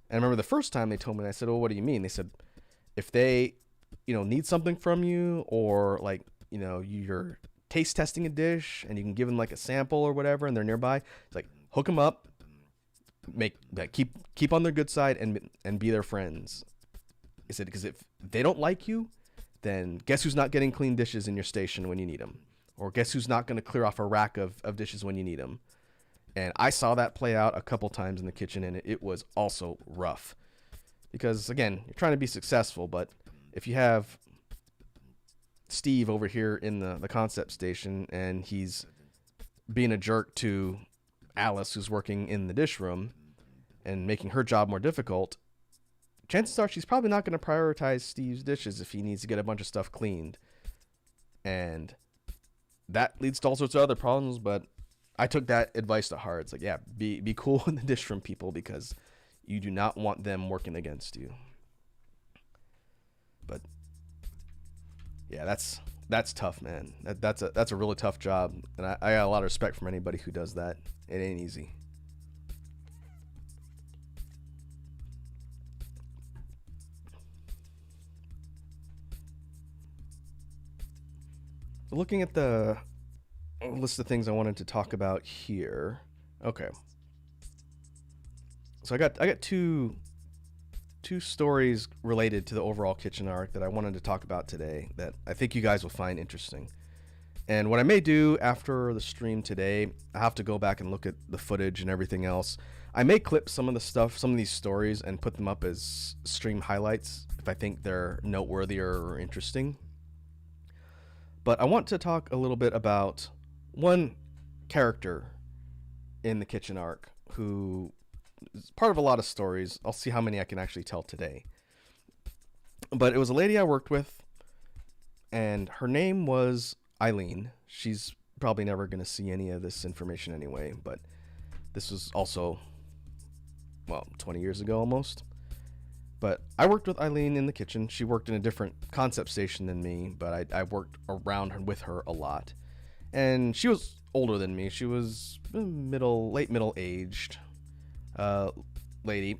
And I remember the first time they told me, I said, "Well, what do you mean?" They said, if they, need something from you, or like, you're taste testing a dish and you can give them like a sample or whatever, and they're nearby, it's like, hook them up, keep on their good side and be their friends. He said, because if they don't like you, then guess who's not getting clean dishes in your station when you need them? Or guess who's not going to clear off a rack of dishes when you need them? And I saw that play out a couple times in the kitchen, and it was also rough. Because, again, you're trying to be successful, but if you have Steve over here in the concept station, and he's being a jerk to Alice, who's working in the dish room, and making her job more difficult, chances are she's probably not going to prioritize Steve's dishes if he needs to get a bunch of stuff cleaned. And that leads to all sorts of other problems, but I took that advice to heart. It's like, yeah, be cool in the dish room, people, because you do not want them working against you. But yeah, that's tough, man. That's a really tough job, and I got a lot of respect from anybody who does that. It ain't easy. Looking at the list of things I wanted to talk about here. Okay. So I got two stories related to the overall kitchen arc that I wanted to talk about today that I think you guys will find interesting. And what I may do after the stream today, I have to go back and look at the footage and everything else. I may clip some of these stories and put them up as stream highlights if I think they're noteworthy or interesting. But I want to talk a little bit about one character in the kitchen arc who is part of a lot of stories. I'll see how many I can actually tell today. But it was a lady I worked with, and her name was Eileen. She's probably never going to see any of this information anyway, but this was also, 20 years ago almost. But I worked with Eileen in the kitchen. She worked in a different concept station than me, but I worked around her with her a lot. And she was older than me. She was late middle-aged lady.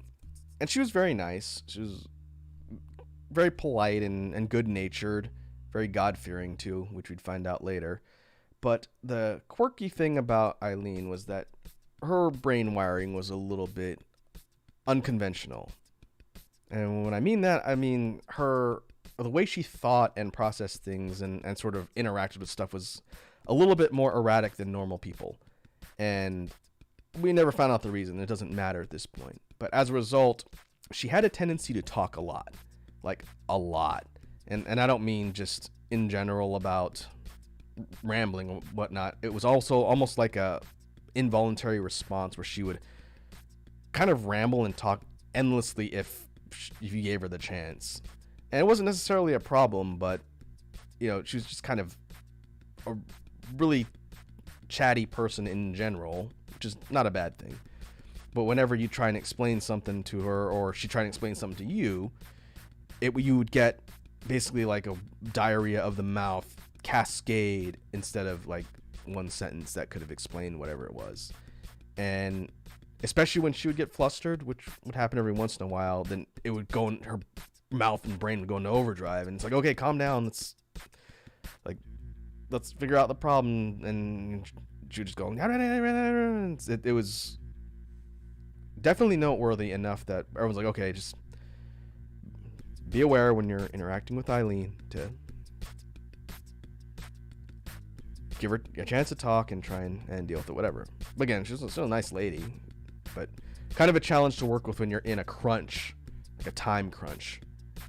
And she was very nice. She was very polite and good-natured, very God-fearing too, which we'd find out later. But the quirky thing about Eileen was that her brain wiring was a little bit unconventional. And when I mean that, I mean the way she thought and processed things and sort of interacted with stuff was a little bit more erratic than normal people. And we never found out the reason. It doesn't matter at this point. But as a result, she had a tendency to talk a lot. Like, a lot. And I don't mean just in general about rambling and whatnot. It was also almost like a involuntary response where she would kind of ramble and talk endlessly if you gave her the chance. And it wasn't necessarily a problem, but she was just kind of a really chatty person in general, which is not a bad thing. But whenever you try and explain something to her, or she tried to explain something to you, you would get basically like a diarrhea of the mouth cascade instead of like one sentence that could have explained whatever it was. And especially when she would get flustered, which would happen every once in a while, then it would go in her mouth and brain would go into overdrive. And it's like, okay, calm down. Let's figure out the problem. And she would just go, it was definitely noteworthy enough that everyone's like, okay, just be aware when you're interacting with Eileen to give her a chance to talk and try and deal with it, whatever. But again, she's still a nice lady. But kind of a challenge to work with when you're in a crunch, like a time crunch.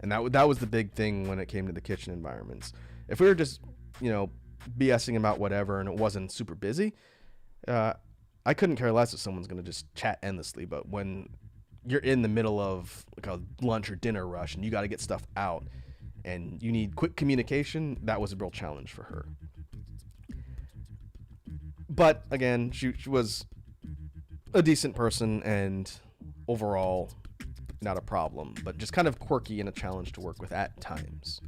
And that was the big thing when it came to the kitchen environments. If we were just, BSing about whatever and it wasn't super busy, I couldn't care less if someone's going to just chat endlessly. But when you're in the middle of like a lunch or dinner rush and you got to get stuff out and you need quick communication, that was a real challenge for her. But again, she was a decent person and overall not a problem, but just kind of quirky and a challenge to work with at times.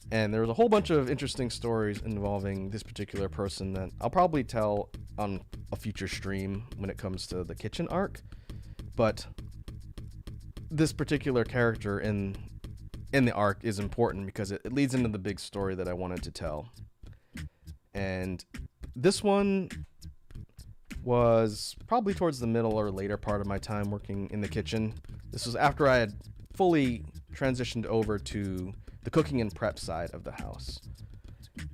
And there was a whole bunch of interesting stories involving this particular person that I'll probably tell on a future stream when it comes to the kitchen arc. But this particular character in the arc is important because it leads into the big story that I wanted to tell. And this one was probably towards the middle or later part of my time working in the kitchen. This was after I had fully transitioned over to the cooking and prep side of the house.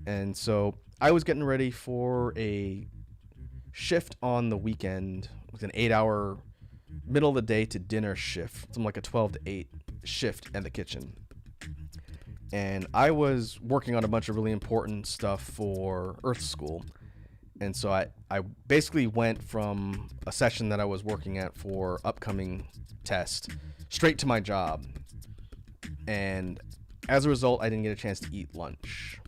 And so I was getting ready for a shift on the weekend. It was an 8-hour middle of the day to dinner shift. Something like a 12 to 8 shift in the kitchen. and I was working on a bunch of really important stuff for Earth School. And so I basically went from a session that I was working at for upcoming test straight to my job. And as a result, I didn't get a chance to eat lunch.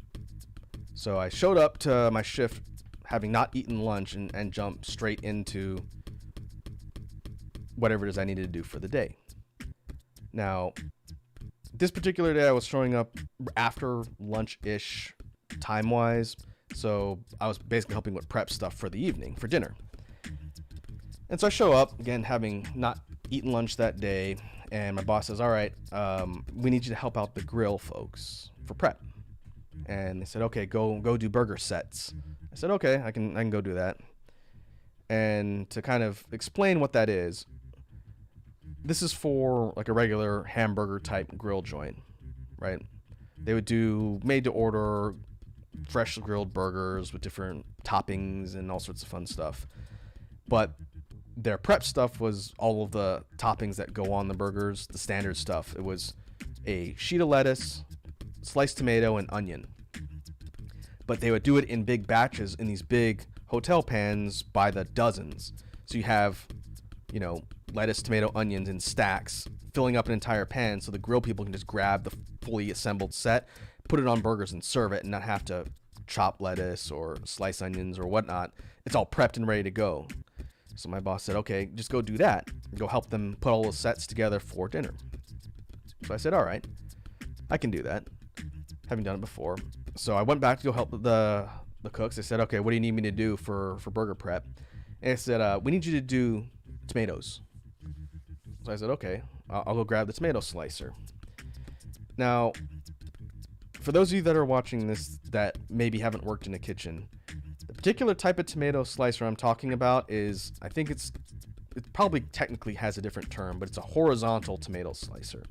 So I showed up to my shift having not eaten lunch and jumped straight into whatever it is I needed to do for the day. Now, this particular day I was showing up after lunch-ish time-wise, so I was basically helping with prep stuff for the evening, for dinner. And so I show up, again, having not eaten lunch that day, and my boss says, all right, we need you to help out the grill folks for prep. And they said, okay, go do burger sets. I said, okay, I can go do that. And to kind of explain what that is, this is for like a regular hamburger type grill joint, right? They would do made to order fresh grilled burgers with different toppings and all sorts of fun stuff. But their prep stuff was all of the toppings that go on the burgers, the standard stuff. It was a sheet of lettuce, sliced tomato, and onion. But they would do it in big batches in these big hotel pans by the dozens. So you have, lettuce, tomato, onions in stacks, filling up an entire pan so the grill people can just grab the fully assembled set, put it on burgers and serve it and not have to chop lettuce or slice onions or whatnot. It's all prepped and ready to go. So my boss said, okay, just go do that. Go help them put all the sets together for dinner. So I said, all right, I can do that. Having done it before. So I went back to go help the cooks. They said, okay, what do you need me to do for burger prep? And I said, we need you to do tomatoes. So I said, okay, I'll go grab the tomato slicer. Now, for those of you that are watching this that maybe haven't worked in a kitchen, the particular type of tomato slicer I'm talking about is, I think it probably technically has a different term, but it's a horizontal tomato slicer.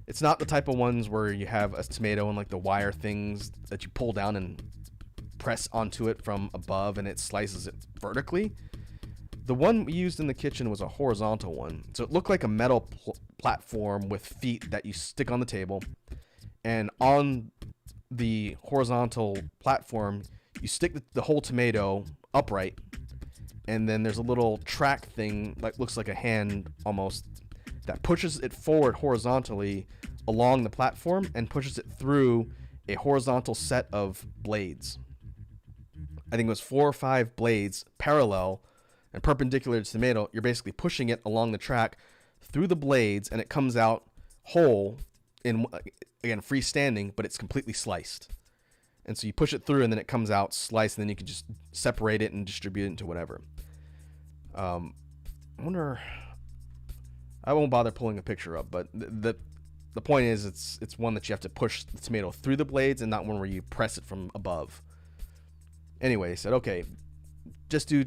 It's not the type of ones where you have a tomato and like the wire things that you pull down and press onto it from above and it slices it vertically. The one we used in the kitchen was a horizontal one. So it looked like a metal platform with feet that you stick on the table. And on the horizontal platform, you stick the whole tomato upright. And then there's a little track thing that looks like a hand almost that pushes it forward horizontally along the platform and pushes it through a horizontal set of blades. I think it was 4 or 5 blades parallel and perpendicular to the tomato. You're basically pushing it along the track through the blades and it comes out whole in, again, freestanding, but it's completely sliced. And so you push it through and then it comes out sliced and then you can just separate it and distribute it into whatever. I wonder, I won't bother pulling a picture up, but the point is it's one that you have to push the tomato through the blades and not one where you press it from above. Anyway, I said, okay, just do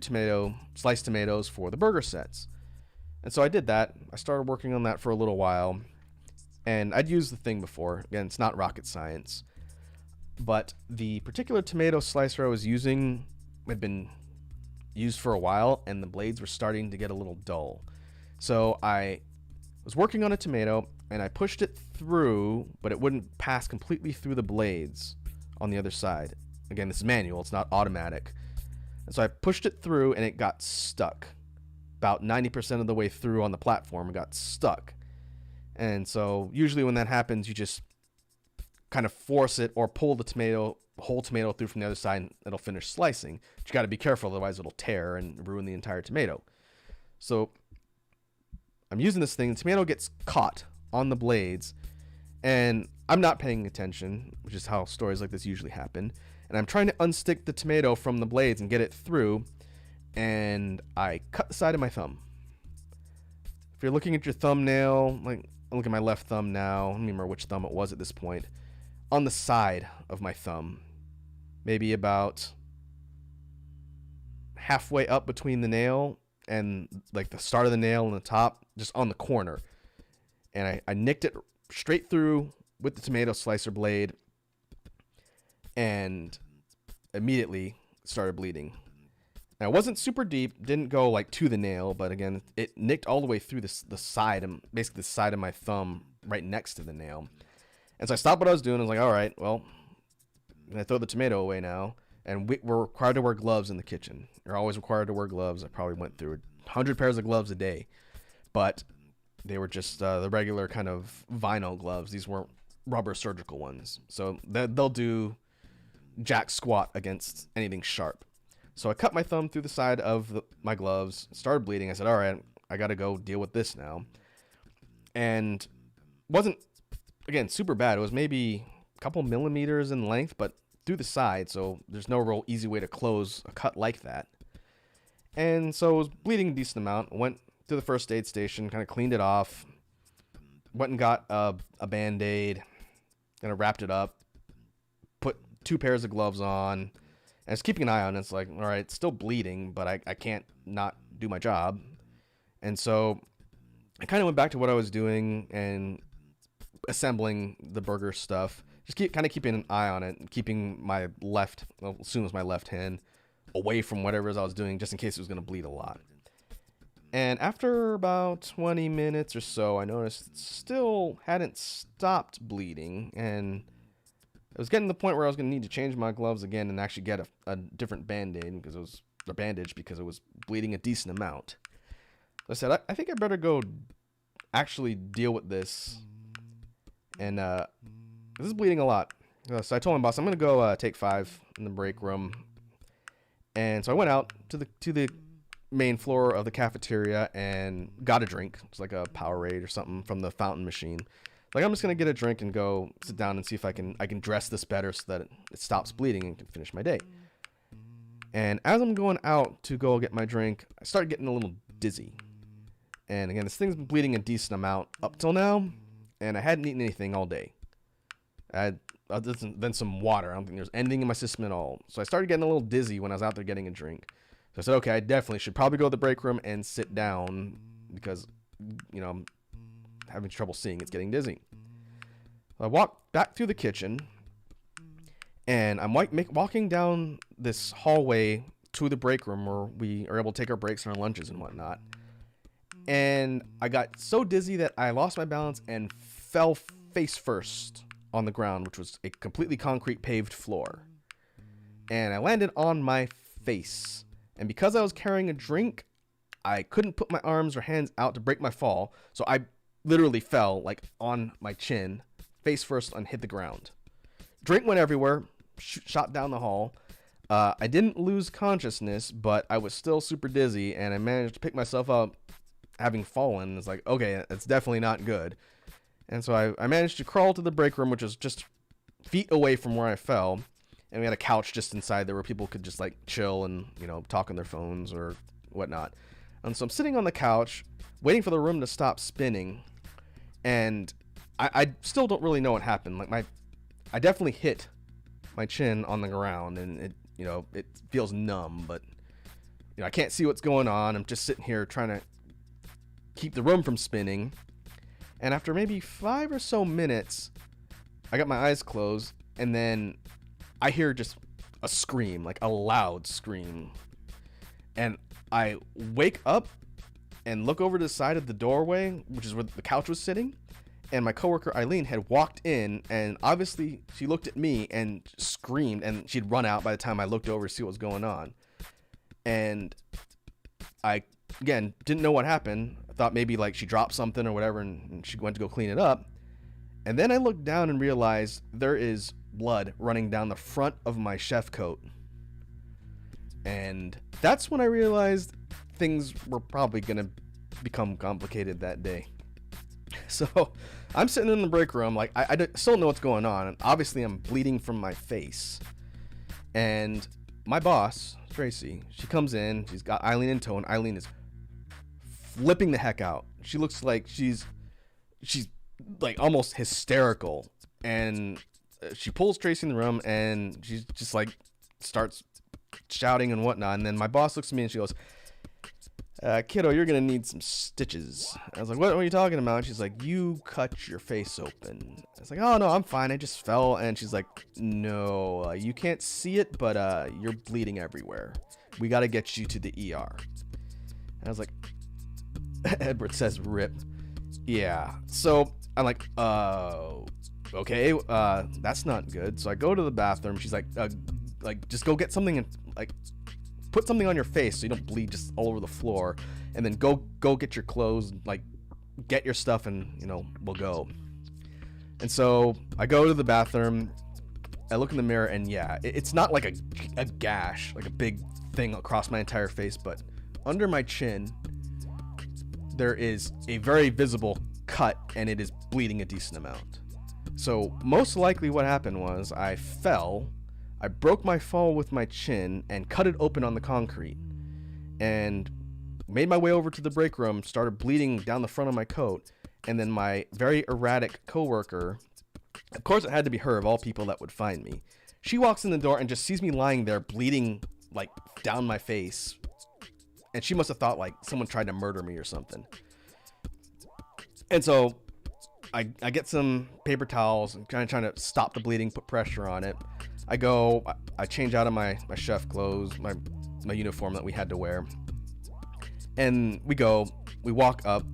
sliced tomatoes for the burger sets. And so I did that. I started working on that for a little while. And I'd used the thing before. Again, it's not rocket science. But the particular tomato slicer I was using had been used for a while, and the blades were starting to get a little dull. So I was working on a tomato, and I pushed it through, but it wouldn't pass completely through the blades on the other side. Again, this is manual. It's not automatic. And so I pushed it through and it got stuck. About 90% of the way through on the platform, it got stuck. And so usually when that happens, you just kind of force it or pull the whole tomato through from the other side and it'll finish slicing. But you got to be careful, otherwise it'll tear and ruin the entire tomato. So I'm using this thing, the tomato gets caught on the blades and I'm not paying attention, which is how stories like this usually happen. And I'm trying to unstick the tomato from the blades and get it through, and I cut the side of my thumb. If you're looking at your thumbnail, like I'm looking at my left thumb now, I don't remember which thumb it was at this point, on the side of my thumb, maybe about halfway up between the nail and like the start of the nail and the top, just on the corner. And I nicked it straight through with the tomato slicer blade and immediately started bleeding. Now, it wasn't super deep, didn't go like to the nail, but again, it nicked all the way through the side, and basically the side of my thumb right next to the nail. And so I stopped what I was doing. I was like, all right, well, I throw the tomato away now. And we're required to wear gloves in the kitchen. You're always required to wear gloves. I probably went through 100 pairs of gloves a day. But they were just the regular kind of vinyl gloves. These weren't rubber surgical ones. So they'll do jack squat against anything sharp. So I cut my thumb through the side of my gloves, started bleeding. I said, all right, I got to go deal with this now. And wasn't, again, super bad. It was maybe a couple millimeters in length, but through the side, so there's no real easy way to close a cut like that. And so it was bleeding a decent amount. Went to the first aid station, kind of cleaned it off, went and got a Band-Aid, kind of wrapped it up, put 2 pairs of gloves on, and I was keeping an eye on it. It's like, all right, it's still bleeding, but I can't not do my job. And so I kind of went back to what I was doing and assembling the burger stuff. Just keeping an eye on it, and keeping my left, well, assume it's my left hand, away from whatever I was doing, just in case it was going to bleed a lot. And after about 20 minutes or so, I noticed it still hadn't stopped bleeding, and it was getting to the point where I was going to need to change my gloves again and actually get a different Band-Aid because it was a bandage because it was bleeding a decent amount. So I said, I think I better go actually deal with this, and this is bleeding a lot. So I told my boss, I'm going to go take 5 in the break room. And so I went out to the main floor of the cafeteria and got a drink. It's like a Powerade or something from the fountain machine. Like, I'm just going to get a drink and go sit down and see if I can dress this better so that it stops bleeding and can finish my day. And as I'm going out to go get my drink, I start getting a little dizzy. And again, this thing's been bleeding a decent amount up till now, and I hadn't eaten anything all day. I had other than some water. I don't think there's anything in my system at all. So I started getting a little dizzy when I was out there getting a drink. So I said, okay, I definitely should probably go to the break room and sit down because, I'm having trouble seeing. It's getting dizzy. So I walked back through the kitchen, and I'm walking down this hallway to the break room where we are able to take our breaks and our lunches and whatnot. And I got so dizzy that I lost my balance and fell face first on the ground, which was a completely concrete paved floor. And I landed on my face. And because I was carrying a drink, I couldn't put my arms or hands out to break my fall. So I literally fell like on my chin, face first, and hit the ground. Drink went everywhere, shot down the hall. I didn't lose consciousness, but I was still super dizzy, and I managed to pick myself up having fallen. It's like, okay, that's definitely not good. And so I managed to crawl to the break room, which was just feet away from where I fell. And we had a couch just inside there where people could just like chill and, talk on their phones or whatnot. And so I'm sitting on the couch waiting for the room to stop spinning. And I still don't really know what happened. Like I definitely hit my chin on the ground, and it feels numb, but I can't see what's going on. I'm just sitting here trying to keep the room from spinning. And after maybe 5 or so minutes, I got my eyes closed, and then I hear just a scream, like a loud scream. And I wake up and look over to the side of the doorway, which is where the couch was sitting. And my coworker Eileen had walked in, and obviously she looked at me and screamed, and she'd run out by the time I looked over to see what was going on. And I, again, didn't know what happened. I thought maybe like she dropped something or whatever, and she went to go clean it up. And then I looked down and realized there is blood running down the front of my chef coat. And that's when I realized things were probably going to become complicated that day. So I'm sitting in the break room, like I still don't know what's going on. And obviously I'm bleeding from my face. And my boss, Tracy, she comes in, she's got Eileen in tow, and Eileen is flipping the heck out. She looks like she's like almost hysterical. And she pulls Tracy in the room, and she's just like starts shouting and whatnot. And then my boss looks at me and she goes, kiddo, you're gonna need some stitches. I was like, what are you talking about? And she's like, you cut your face open. I was like, oh no, I'm fine, I just fell. And she's like, no, you can't see it, but you're bleeding everywhere. We gotta get you to the ER. And I was like, Edward says rip. Yeah. So I'm like, okay, that's not good. So I go to the bathroom. She's like, just go get something and like put something on your face so you don't bleed just all over the floor, and then go get your clothes, like get your stuff, and we'll go. And so I go to the bathroom. I look in the mirror, and yeah, it's not like a gash, like a big thing across my entire face, but under my chin there is a very visible cut, and it is bleeding a decent amount. So most likely what happened was I fell, I broke my fall with my chin and cut it open on the concrete, and made my way over to the break room, started bleeding down the front of my coat, and then my very erratic coworker, of course it had to be her of all people that would find me, she walks in the door and just sees me lying there bleeding like down my face, and she must have thought like someone tried to murder me or something. And so I get some paper towels and kind of trying to stop the bleeding, put pressure on it. I change out of my chef clothes, my uniform that we had to wear, and we walk up,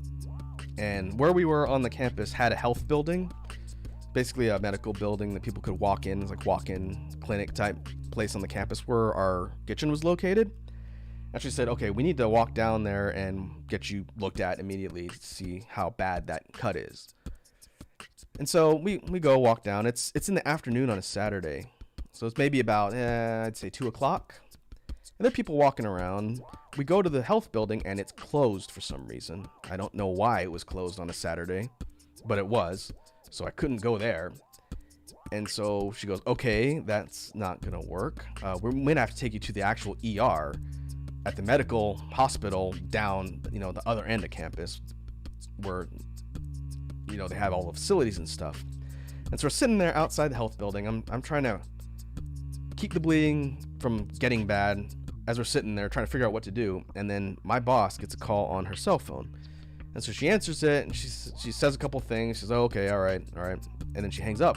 and where we were on the campus had a health building, basically a medical building that people could walk in. It's like walk-in clinic type place on the campus where our kitchen was located. And she said, okay, we need to walk down there and get you looked at immediately to see how bad that cut is. And so we go walk down. It's in the afternoon on a Saturday, so it's maybe about I'd say 2 o'clock. And there are people walking around. We go to the health building, and it's closed for some reason. I don't know why it was closed on a Saturday, but it was, so I couldn't go there. And so she goes, okay, that's not gonna work. We're gonna have to take you to the actual ER at the medical hospital down, the other end of campus, where they have all the facilities and stuff. And so we're sitting there outside the health building. I'm trying to keep the bleeding from getting bad as we're sitting there trying to figure out what to do. And then my boss gets a call on her cell phone, and so she answers it, and she says a couple things. She says, oh, okay, all right, and then she hangs up.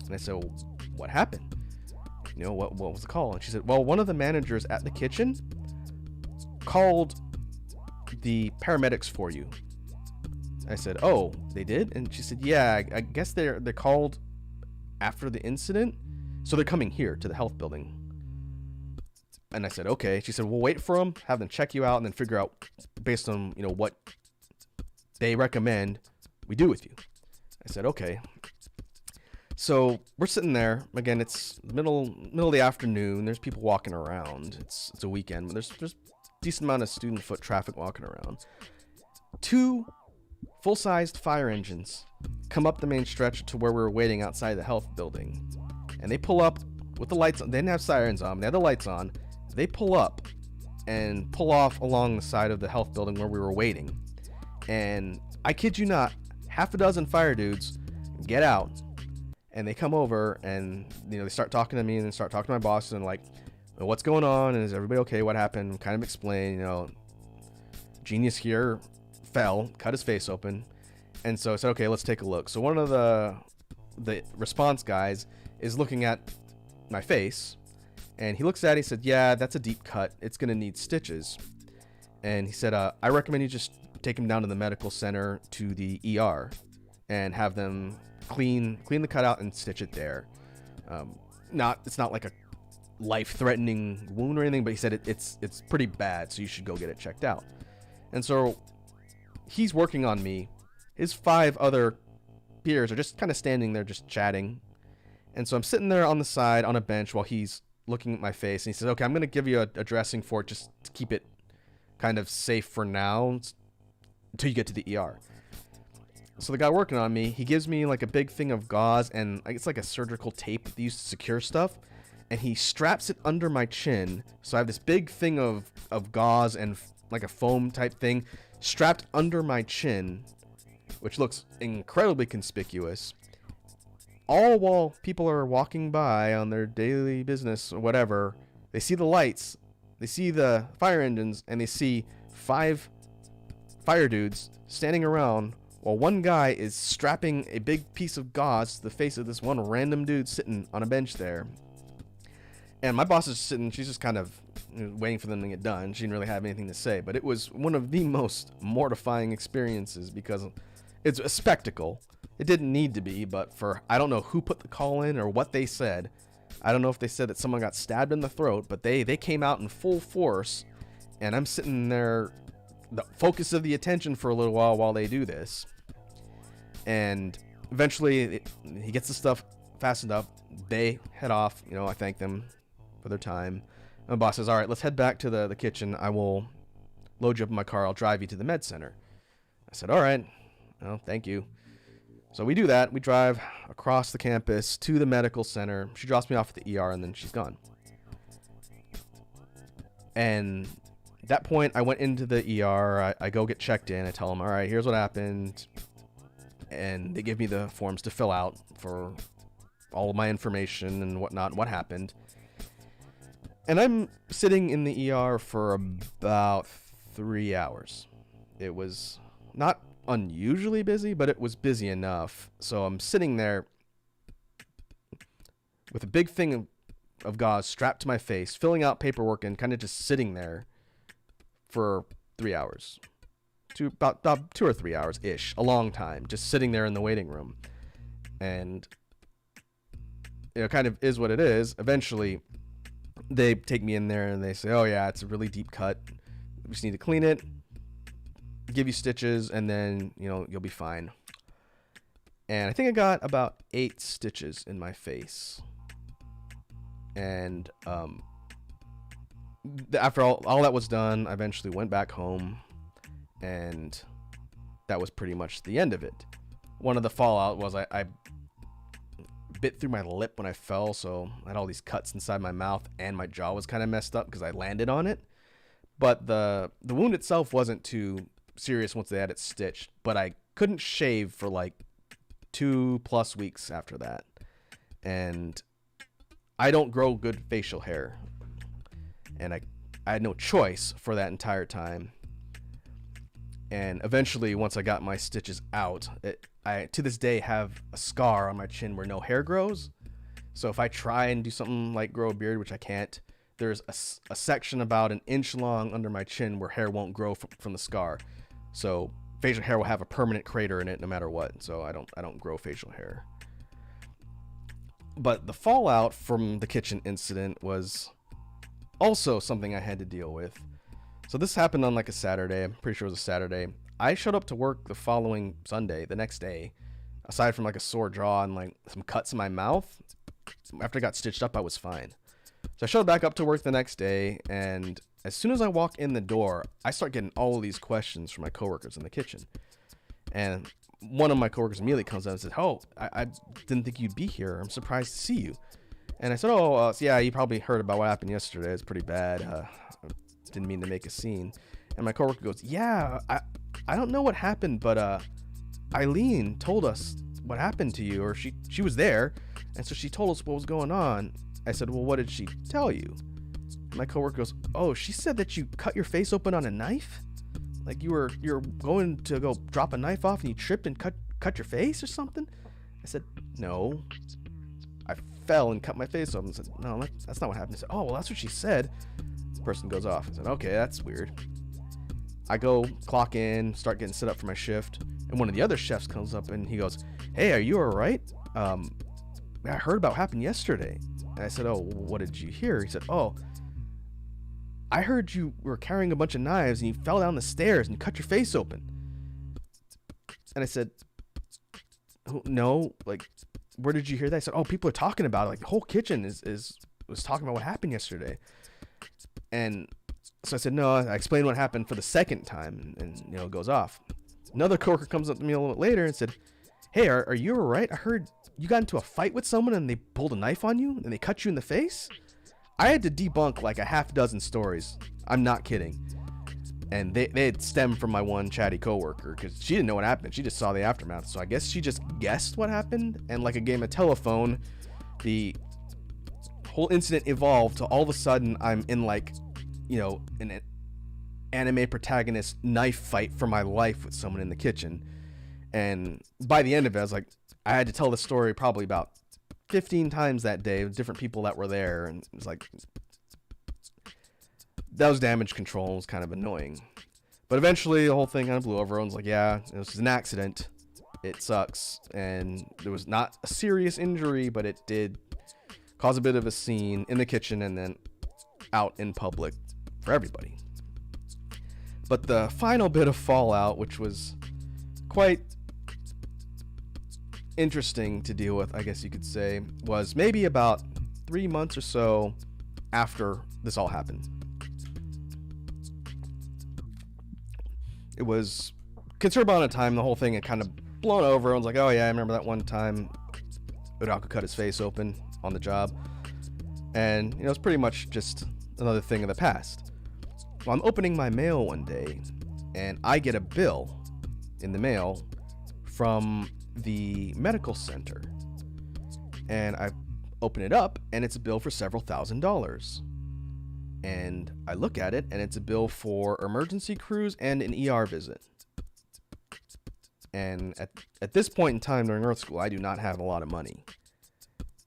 And I said, well, what happened? What was the call? And she said, well, one of the managers at the kitchen called the paramedics for you. I said, oh, they did? And she said, yeah, I guess they're called after the incident, so they're coming here to the health building. And I said, okay. She said, we'll wait for them, have them check you out, and then figure out based on what they recommend we do with you. I said, okay. So we're sitting there again. It's middle of the afternoon. There's people walking around. It's a weekend. There's decent amount of student foot traffic walking around. 2 full-sized fire engines come up the main stretch to where we were waiting outside the health building, and they pull up with the lights on. They didn't have sirens on, they had the lights on. They pull up and pull off along the side of the health building where we were waiting, and I kid you not, half a dozen fire dudes get out, and they come over, and they start talking to me, and then start talking to my boss, and like, what's going on, and is everybody okay, what happened, kind of explain, genius here fell, cut his face open. And so I said, okay, let's take a look. So one of the response guys is looking at my face, and he looks at it, he said, yeah, that's a deep cut, it's gonna need stitches. And he said, I recommend you just take him down to the medical center to the ER and have them clean the cutout and stitch it there. It's not like a life-threatening wound or anything, but he said it's pretty bad, so you should go get it checked out. And so he's working on me. His 5 other peers are just kind of standing there just chatting. And so I'm sitting there on the side on a bench while he's looking at my face, and he says, okay, I'm going to give you a dressing for it just to keep it kind of safe for now until you get to the ER. So the guy working on me, he gives me like a big thing of gauze, and it's like a surgical tape that they use to secure stuff, and he straps it under my chin. So I have this big thing of gauze and like a foam type thing strapped under my chin, which looks incredibly conspicuous, all while people are walking by on their daily business or whatever. They see the lights, they see the fire engines, and they see 5 fire dudes standing around while one guy is strapping a big piece of gauze to the face of this one random dude sitting on a bench there. And my boss is sitting, she's just kind of waiting for them to get done. She didn't really have anything to say, but it was one of the most mortifying experiences because it's a spectacle. It didn't need to be, but I don't know who put the call in or what they said. I don't know if they said that someone got stabbed in the throat, but they came out in full force, and I'm sitting there, the focus of the attention for a little while they do this. And eventually, he gets the stuff fastened up. They head off. I thank them for their time. And my boss says, all right, let's head back to the kitchen. I will load you up in my car. I'll drive you to the med center. I said, all right. Well, thank you. So we do that. We drive across the campus to the medical center. She drops me off at the ER, and then she's gone. And at that point, I went into the ER. I go get checked in. I tell them, all right, here's what happened. And they give me the forms to fill out for all of my information and whatnot, what happened. And I'm sitting in the ER for about 3 hours. It was not unusually busy, but it was busy enough. So I'm sitting there with a big thing of gauze strapped to my face, filling out paperwork and kind of just sitting there for 3 hours. About 2 or 3 hours ish, a long time, just sitting there in the waiting room. And kind of is what it is. Eventually they take me in there and they say, oh yeah, it's a really deep cut, we just need to clean it, give you stitches, and then you'll be fine. And I think I got about 8 stitches in my face. And after all that was done, I eventually went back home, and that was pretty much the end of it. One of the fallout was I bit through my lip when I fell, so I had all these cuts inside my mouth, and my jaw was kind of messed up because I landed on it. But the wound itself wasn't too serious once they had it stitched, but I couldn't shave for like 2+ weeks after that. And I don't grow good facial hair, and I had no choice for that entire time. And eventually, once I got my stitches out, I to this day have a scar on my chin where no hair grows. So if I try and do something like grow a beard, which I can't, there's a section about 1 inch long under my chin where hair won't grow from the scar. So facial hair will have a permanent crater in it no matter what. So I don't grow facial hair. But the fallout from the kitchen incident was also something I had to deal with. So this happened on like a Saturday. I'm pretty sure it was a Saturday. I showed up to work the following Sunday, the next day. Aside from like a sore jaw and like some cuts in my mouth, after I got stitched up, I was fine. So I showed back up to work the next day, and as soon as I walk in the door, I start getting all of these questions from my coworkers in the kitchen. And one of my coworkers immediately comes out and says, oh, I didn't think you'd be here. I'm surprised to see you. And I said, so yeah, you probably heard about what happened yesterday. It's pretty bad. Didn't mean to make a scene. And my coworker goes, yeah, I don't know what happened, but Eileen told us what happened to you, or she was there, and so she told us what was going on. I said, well, what did she tell you? My coworker goes, oh, she said that you cut your face open on a knife, like you were going to go drop a knife off and you tripped and cut your face or something. I said, no, I fell and cut my face open. I said, no, that's not what happened. I said, oh, well, that's what she said. The person goes off. I said, okay, that's weird. I go clock in, start getting set up for my shift, and one of the other chefs comes up and he goes, hey, are you all right? I heard about what happened yesterday. And I said, oh, what did you hear? He said, oh, I heard you were carrying a bunch of knives and you fell down the stairs and you cut your face open. And I said, no, like, where did you hear that? I said, oh, people are talking about it. Like, the whole kitchen was talking about what happened yesterday. And so I said, no, I explained what happened for the second time, and it goes off. Another coworker comes up to me a little bit later and said, hey, are you all right? I heard you got into a fight with someone and they pulled a knife on you and they cut you in the face. I had to debunk like a half dozen stories. I'm not kidding. And they had stemmed from my one chatty coworker because she didn't know what happened. She just saw the aftermath. So I guess she just guessed what happened. And like a game of telephone, the whole incident evolved to all of a sudden I'm in like, an anime protagonist knife fight for my life with someone in the kitchen. And by the end of it, I had to tell the story probably about 15 times that day with different people that were there. And it was like, that was damage control. It was kind of annoying. But eventually the whole thing kind of blew over. Everyone's like, yeah, it was an accident. It sucks, and there was not a serious injury, but it did cause a bit of a scene in the kitchen and then out in public for everybody. But the final bit of fallout, which was quite interesting to deal with, I guess you could say, was maybe about 3 months or so after this all happened. It was a considerable amount of time. The whole thing had kind of blown over. I was like, oh yeah, I remember that one time Uraku cut his face open on the job. And, you know, it's pretty much just another thing of the past. Well, I'm opening my mail one day, and I get a bill in the mail from the medical center. And I open it up, and it's a bill for several $1,000s. And I look at it, and it's a bill for emergency crews and an ER visit. And at this point in time during Earth School, I do not have a lot of money.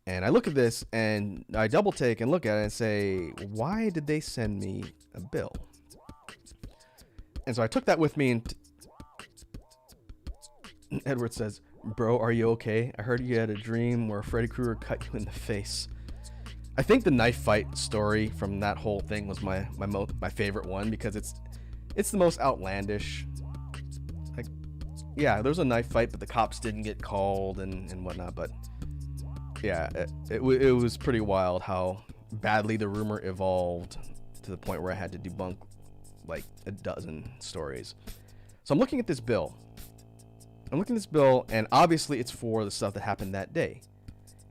And I look at this, and I double take and look at it and say, why did they send me a bill? And so I took that with me, and Edward says, bro, are you okay? I heard you had a dream where Freddy Krueger cut you in the face. I think the knife fight story from that whole thing was my favorite one, because it's the most outlandish. Like, yeah, there was a knife fight, but the cops didn't get called and whatnot. But yeah, it was pretty wild how badly the rumor evolved to the point where I had to debunk like a dozen stories. So I'm looking at this bill. And obviously it's for the stuff that happened that day.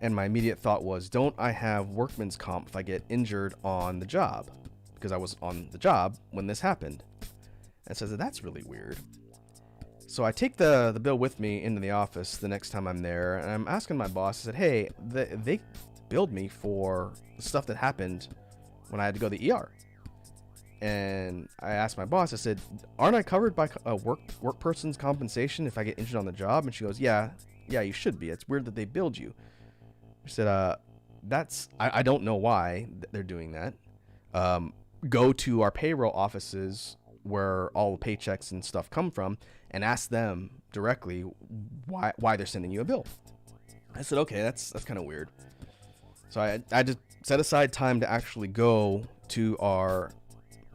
And my immediate thought was, don't I have workman's comp if I get injured on the job? Because I was on the job when this happened. And says, that's really weird. So I take the bill with me into the office the next time I'm there, and I'm asking my boss, I said, hey, they billed me for the stuff that happened when I had to go to the ER. And I asked my boss, I said, aren't I covered by a work person's compensation if I get injured on the job? And she goes, yeah, you should be. It's weird that they billed you. I said, I don't know why they're doing that. Go to our payroll offices where all the paychecks and stuff come from and ask them directly why they're sending you a bill. I said, okay, that's kind of weird. So I just set aside time to actually go to our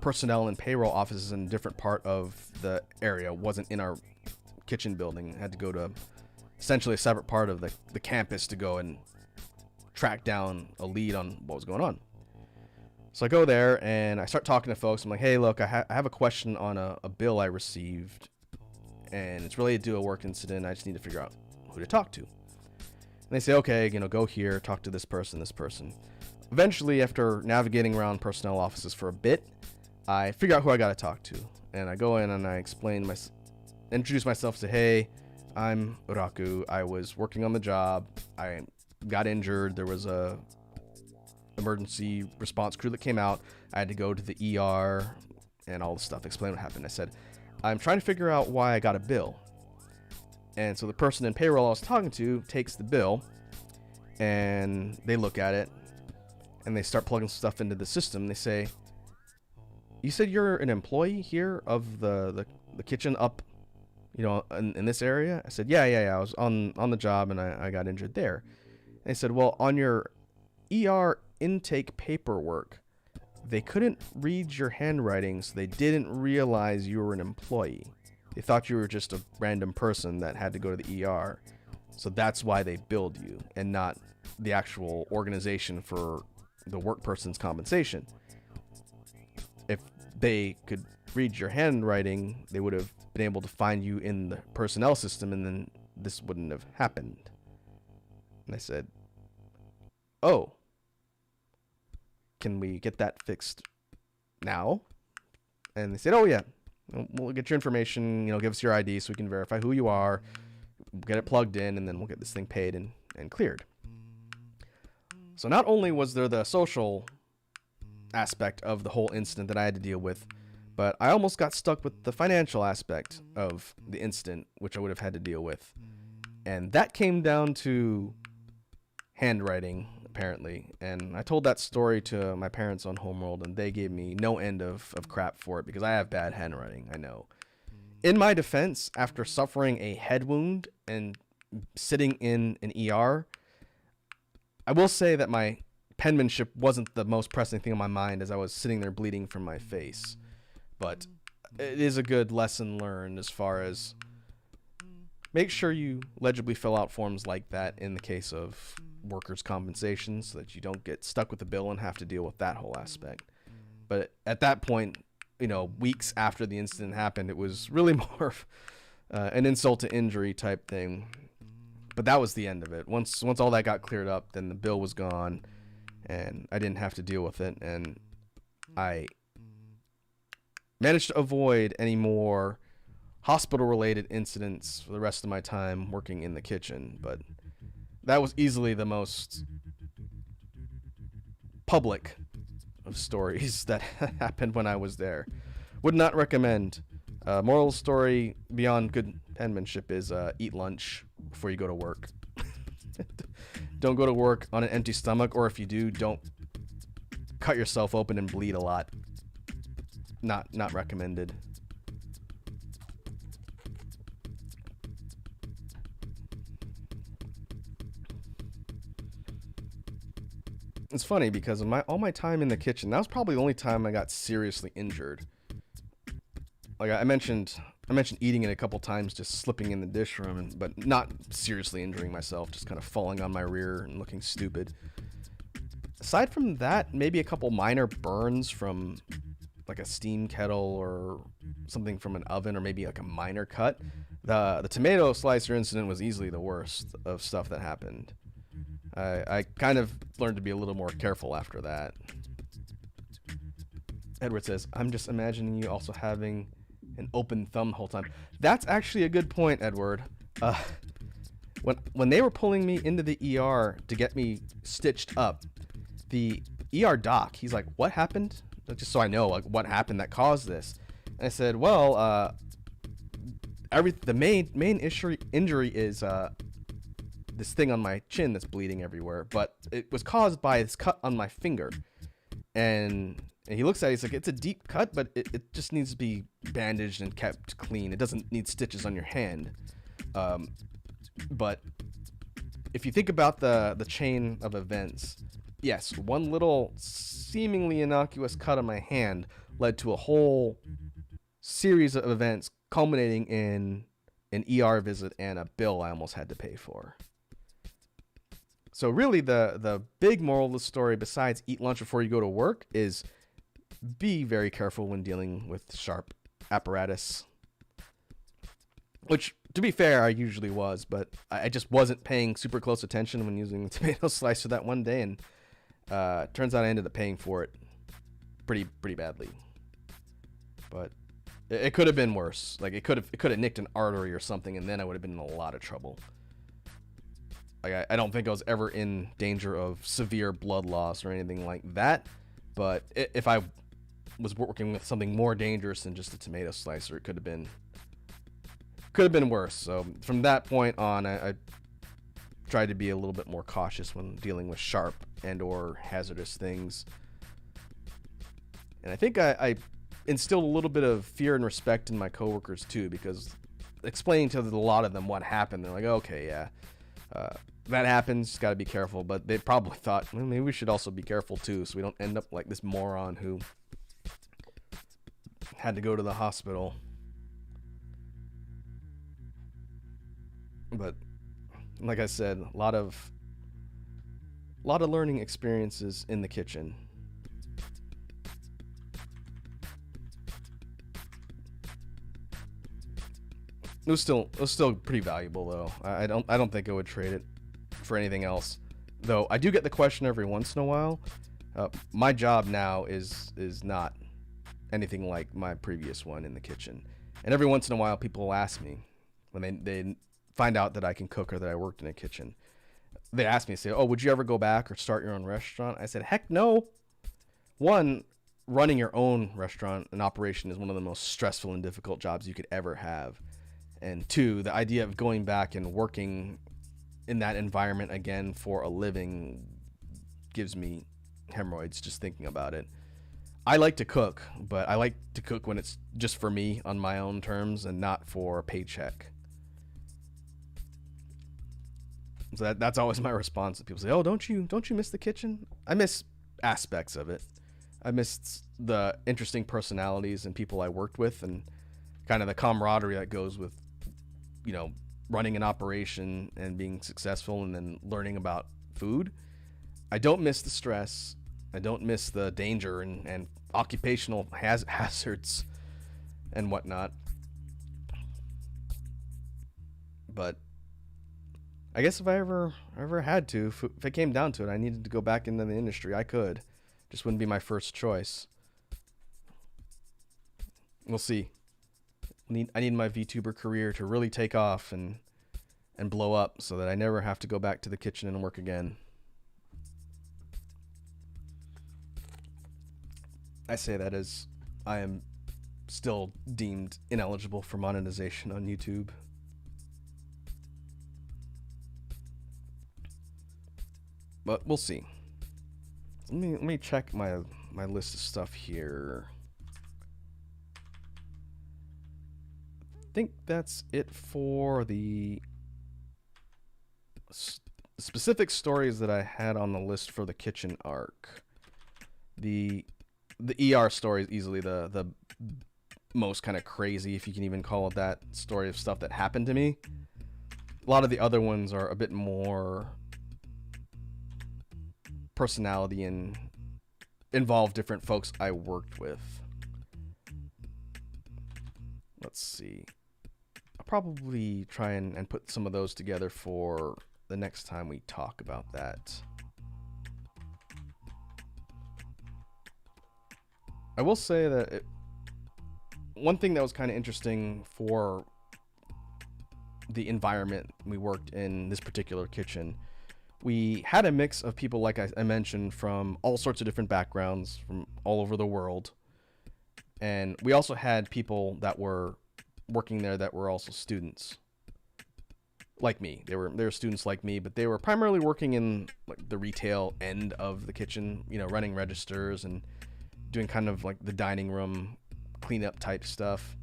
personnel and payroll offices in a different part of the area. It wasn't in our kitchen building. I had to go to essentially a separate part of the campus to go and track down a lead on what was going on. So I go there and I start talking to folks. I'm like, hey, look, I have a question on a bill I received, and it's related to a work incident. I just need to figure out who to talk to. And they say, okay, go here, talk to this person. Eventually, after navigating around personnel offices for a bit, I figure out who I got to talk to. And I go in and I introduce myself, say, hey, I'm Uraku. I was working on the job. I got injured. There was a emergency response crew that came out. I had to go to the ER and all the stuff. Explain what happened. I said, I'm trying to figure out why I got a bill. And so the person in payroll I was talking to takes the bill, and they look at it, and they start plugging stuff into the system. They say, you said you're an employee here of the kitchen up, in this area? I said, yeah. I was on the job, and I got injured there. And they said, well, on your ER intake paperwork, they couldn't read your handwriting, so they didn't realize you were an employee. They thought you were just a random person that had to go to the ER. So that's why they billed you, and not the actual organization for the work person's compensation. If they could read your handwriting, they would have been able to find you in the personnel system, and then this wouldn't have happened. And I said, oh, can we get that fixed now? And they said, oh yeah, we'll get your information, give us your ID so we can verify who you are, get it plugged in, and then we'll get this thing paid and cleared. So not only was there the social aspect of the whole incident that I had to deal with, but I almost got stuck with the financial aspect of the incident, which I would have had to deal with. And that came down to handwriting, apparently. And I told that story to my parents on Homeworld, and they gave me no end of crap for it, because I have bad handwriting, I know. In my defense, after suffering a head wound and sitting in an ER, I will say that my penmanship wasn't the most pressing thing on my mind as I was sitting there bleeding from my face. But it is a good lesson learned as far as make sure you legibly fill out forms like that in the case of workers' compensation so that you don't get stuck with the bill and have to deal with that whole aspect. But at that point, weeks after the incident happened, it was really more of an insult to injury type thing. But that was the end of it. Once all that got cleared up, then the bill was gone, and I didn't have to deal with it, and I managed to avoid any more hospital-related incidents for the rest of my time working in the kitchen. But that was easily the most public of stories that happened when I was there. Would not recommend. Moral story beyond good penmanship is eat lunch before you go to work. Don't go to work on an empty stomach, or if you do, don't cut yourself open and bleed a lot. Not recommended. It's funny because of all my time in the kitchen, that was probably the only time I got seriously injured. Like I mentioned eating it a couple times, just slipping in the dish room, but not seriously injuring myself, just kind of falling on my rear and looking stupid. Aside from that, maybe a couple minor burns from like a steam kettle or something from an oven, or maybe like a minor cut. The tomato slicer incident was easily the worst of stuff that happened. I kind of learned to be a little more careful after that. Edward says, I'm just imagining you also having an open thumb the whole time. That's actually a good point, Edward. When they were pulling me into the ER to get me stitched up, the ER doc, he's like, what happened? Just so I know, like, what happened that caused this. And I said, well, the main injury is this thing on my chin that's bleeding everywhere, but it was caused by this cut on my finger. And he looks at it, he's like, it's a deep cut, but it just needs to be bandaged and kept clean. It doesn't need stitches on your hand. But if you think about the chain of events, yes, one little seemingly innocuous cut on my hand led to a whole series of events culminating in an ER visit and a bill I almost had to pay for. So really the big moral of the story, besides eat lunch before you go to work, is be very careful when dealing with sharp apparatus. Which, to be fair, I usually was, but I just wasn't paying super close attention when using the tomato slicer that one day, and turns out I ended up paying for it pretty badly. But it could have been worse. Like it could have nicked an artery or something, and then I would have been in a lot of trouble. Like I don't think I was ever in danger of severe blood loss or anything like that. But if I was working with something more dangerous than just a tomato slicer, it could have been worse. So from that point on, I tried to be a little bit more cautious when dealing with sharp and or hazardous things. And I think I instilled a little bit of fear and respect in my coworkers too, because explaining to a lot of them what happened, they're like, okay, yeah, that happens, just got to be careful. But they probably thought, well, maybe we should also be careful too, so we don't end up like this moron who had to go to the hospital. But like I said, a lot of learning experiences in the kitchen. It was still pretty valuable though. I don't think I would trade it for anything else. Though I do get the question every once in a while. My job now is not anything like my previous one in the kitchen. And every once in a while people will ask me when they find out that I can cook or that I worked in a kitchen. They ask me, say, oh, would you ever go back or start your own restaurant? I said, heck no. One, running your own restaurant and operation is one of the most stressful and difficult jobs you could ever have. And two, the idea of going back and working in that environment again for a living gives me hemorrhoids just thinking about it. I like to cook, but I like to cook when it's just for me on my own terms and not for a paycheck. So that's always my response. People say, "Oh, don't you miss the kitchen?" I miss aspects of it. I missed the interesting personalities and people I worked with, and kind of the camaraderie that goes with, you know, running an operation and being successful, and then learning about food. I don't miss the stress. I don't miss the danger and occupational hazards and whatnot. But I guess if I ever had to, if it came down to it, I needed to go back into the industry, I could. Just wouldn't be my first choice. We'll see. I need my VTuber career to really take off and blow up so that I never have to go back to the kitchen and work again. I say that as I am still deemed ineligible for monetization on YouTube. But we'll see. Let me check my list of stuff here. I think that's it for the specific stories that I had on the list for the kitchen arc. The ER story is easily the most kind of crazy, if you can even call it that, story of stuff that happened to me. A lot of the other ones are a bit more personality and involve different folks I worked with. Let's see. I'll probably try and put some of those together for the next time we talk about that. I will say that one thing that was kind of interesting for the environment we worked in this particular kitchen, we had a mix of people, like I mentioned, from all sorts of different backgrounds from all over the world. And we also had people that were working there that were also students like me. They were students like me, but they were primarily working in like the retail end of the kitchen, you know, running registers and doing kind of like the dining room cleanup type stuff.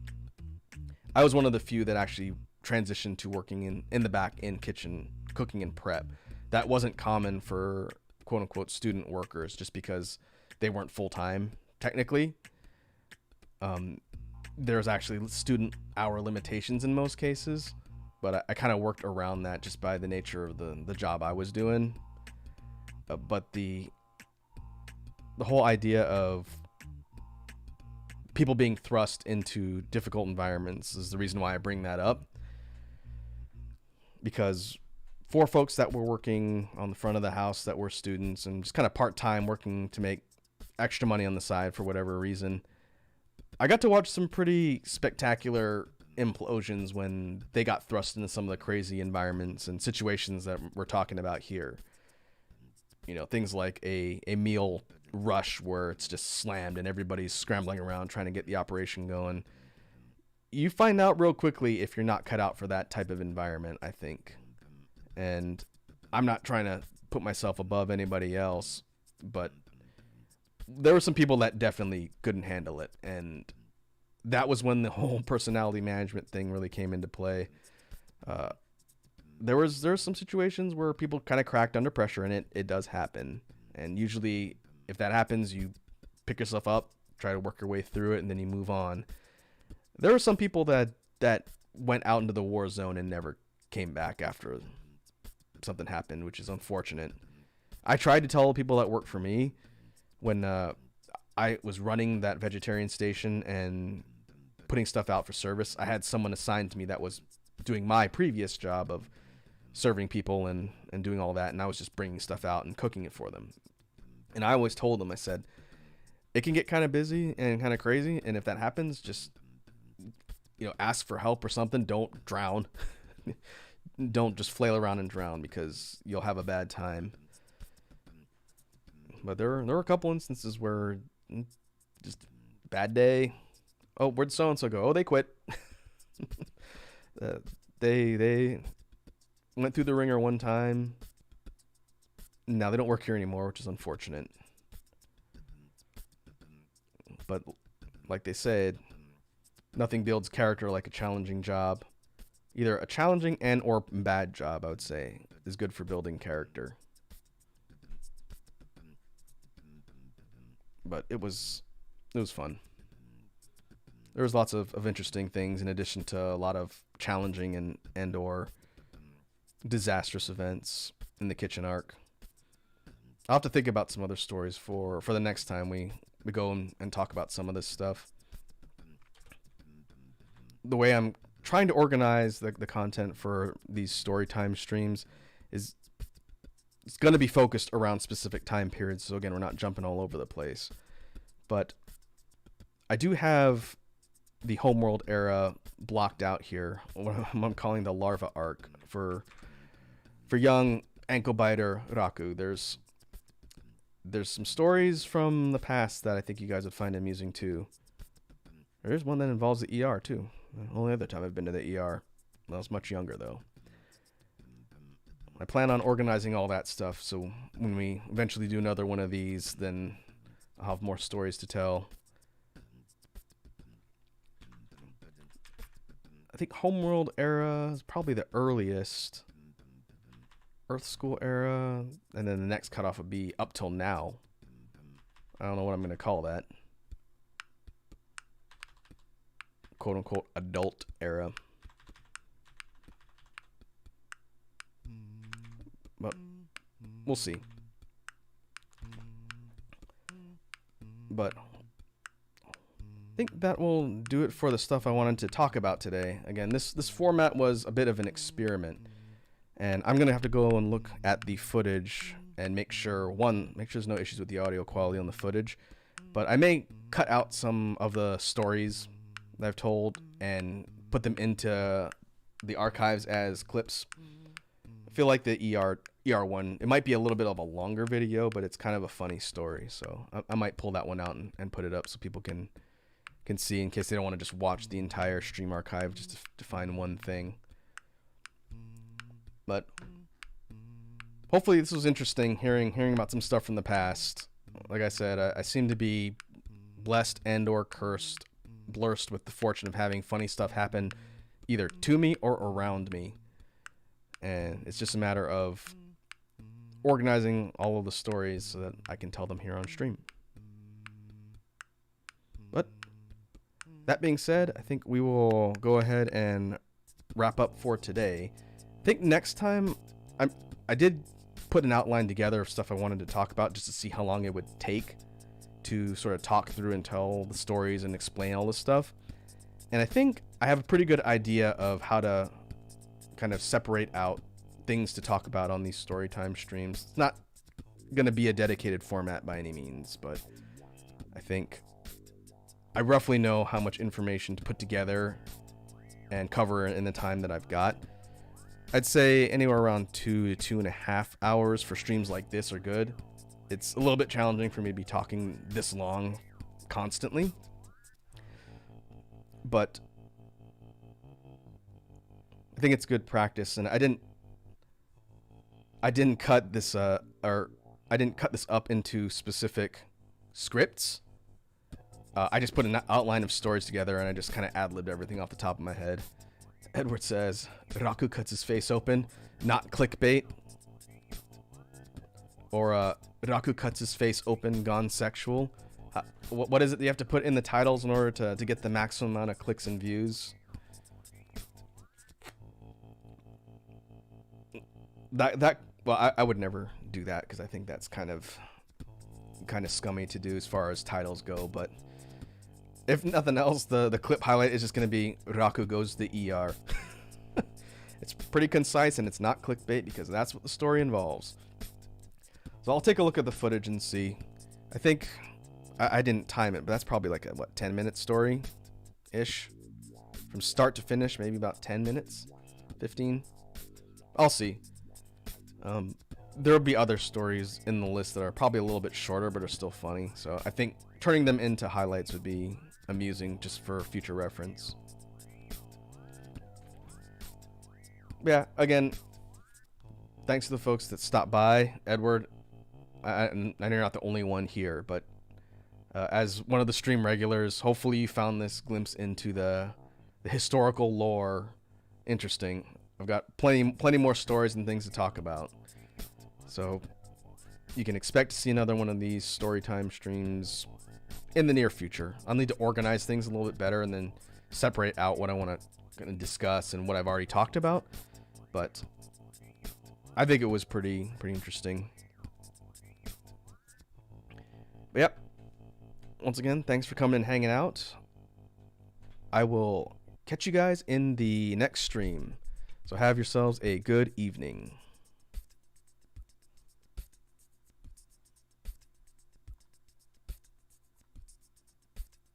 I was one of the few that actually transitioned to working in the back end kitchen, cooking and prep. That wasn't common for quote unquote student workers, just because they weren't full time technically. There's actually student hour limitations in most cases, but I kind of worked around that just by the nature of the job I was doing. But the whole idea of people being thrust into difficult environments is the reason why I bring that up. Because for folks that were working on the front of the house that were students and just kind of part-time working to make extra money on the side for whatever reason, I got to watch some pretty spectacular implosions when they got thrust into some of the crazy environments and situations that we're talking about here. You know, things like a meal rush where it's just slammed and everybody's scrambling around trying to get the operation going. You find out real quickly if you're not cut out for that type of environment, I think. And I'm not trying to put myself above anybody else, but there were some people that definitely couldn't handle it. And that was when the whole personality management thing really came into play. There were some situations where people kind of cracked under pressure, and it does happen. And usually if that happens, you pick yourself up, try to work your way through it, and then you move on. There were some people that went out into the war zone and never came back after something happened, which is unfortunate. I tried to tell people that work for me when I was running that vegetarian station and putting stuff out for service. I had someone assigned to me that was doing my previous job of serving people and doing all that, and I was just bringing stuff out and cooking it for them. And I always told them, I said, it can get kind of busy and kind of crazy, and if that happens, just, you know, ask for help or something. Don't drown. Don't just flail around and drown, because you'll have a bad time. But there were a couple instances where just bad day. Oh, where'd so-and-so go? Oh, they quit. They went through the ringer one time. Now they don't work here anymore, which is unfortunate. but like they said, nothing builds character like a challenging job. Either a challenging and or bad job, I would say, is good for building character. But it was fun. There was lots of interesting things in addition to a lot of challenging and or disastrous events in the kitchen arc. I'll have to think about some other stories for the next time we go and talk about some of this stuff. The way I'm trying to organize the content for these story time streams is it's going to be focused around specific time periods. So again, we're not jumping all over the place. But I do have the homeworld era blocked out here. What I'm calling the larva arc for young ankle biter Raku. There's some stories from the past that I think you guys would find amusing too. There's one that involves the ER too. The only other time I've been to the ER. I was much younger though. I plan on organizing all that stuff, so when we eventually do another one of these, then I'll have more stories to tell. I think Homeworld era is probably the earliest. Earth School era, and then the next cutoff would be up till now. I don't know what I'm going to call that. Quote unquote adult era. But we'll see. But I think that will do it for the stuff I wanted to talk about today. Again, this format was a bit of an experiment. And I'm going to have to go and look at the footage and make sure there's no issues with the audio quality on the footage. But I may cut out some of the stories that I've told and put them into the archives as clips. I feel like the ER one, it might be a little bit of a longer video, but it's kind of a funny story. So I might pull that one out and put it up so people can see in case they don't want to just watch the entire stream archive just to find one thing. But hopefully this was interesting, hearing about some stuff from the past. Like I said, I seem to be blessed and or blessed with the fortune of having funny stuff happen either to me or around me. And it's just a matter of organizing all of the stories so that I can tell them here on stream. But that being said, I think we will go ahead and wrap up for today. I think next time, I did put an outline together of stuff I wanted to talk about just to see how long it would take to sort of talk through and tell the stories and explain all this stuff. And I think I have a pretty good idea of how to kind of separate out things to talk about on these story time streams. It's not going to be a dedicated format by any means, but I think I roughly know how much information to put together and cover in the time that I've got. I'd say anywhere around 2 to 2.5 hours for streams like this are good. It's a little bit challenging for me to be talking this long constantly. But I think it's good practice, and I didn't cut this up into specific scripts. I just put an outline of stories together and I just kind of ad-libbed everything off the top of my head. Edward says, Raku cuts his face open, not clickbait. Or Raku cuts his face open, gone sexual. What is it that you have to put in the titles in order to get the maximum amount of clicks and views? Well, I would never do that because I think that's kind of scummy to do as far as titles go, but if nothing else, the clip highlight is just going to be Raku goes to the ER. It's pretty concise and it's not clickbait because that's what the story involves. So I'll take a look at the footage and see. I think I didn't time it, but that's probably like a 10-minute story ish from start to finish, maybe about 10 minutes, 15. I'll see. There'll be other stories in the list that are probably a little bit shorter but are still funny, so I think turning them into highlights would be amusing just for future reference. Yeah, again, thanks to the folks that stopped by. Edward, I know you're not the only one here, but As one of the stream regulars, hopefully you found this glimpse into the historical lore interesting. I've got plenty more stories and things to talk about. So you can expect to see another one of these storytime streams in the near future. I'll need to organize things a little bit better and then separate out what I want to discuss and what I've already talked about. But I think it was pretty interesting. But yep. Once again, thanks for coming and hanging out. I will catch you guys in the next stream. So have yourselves a good evening.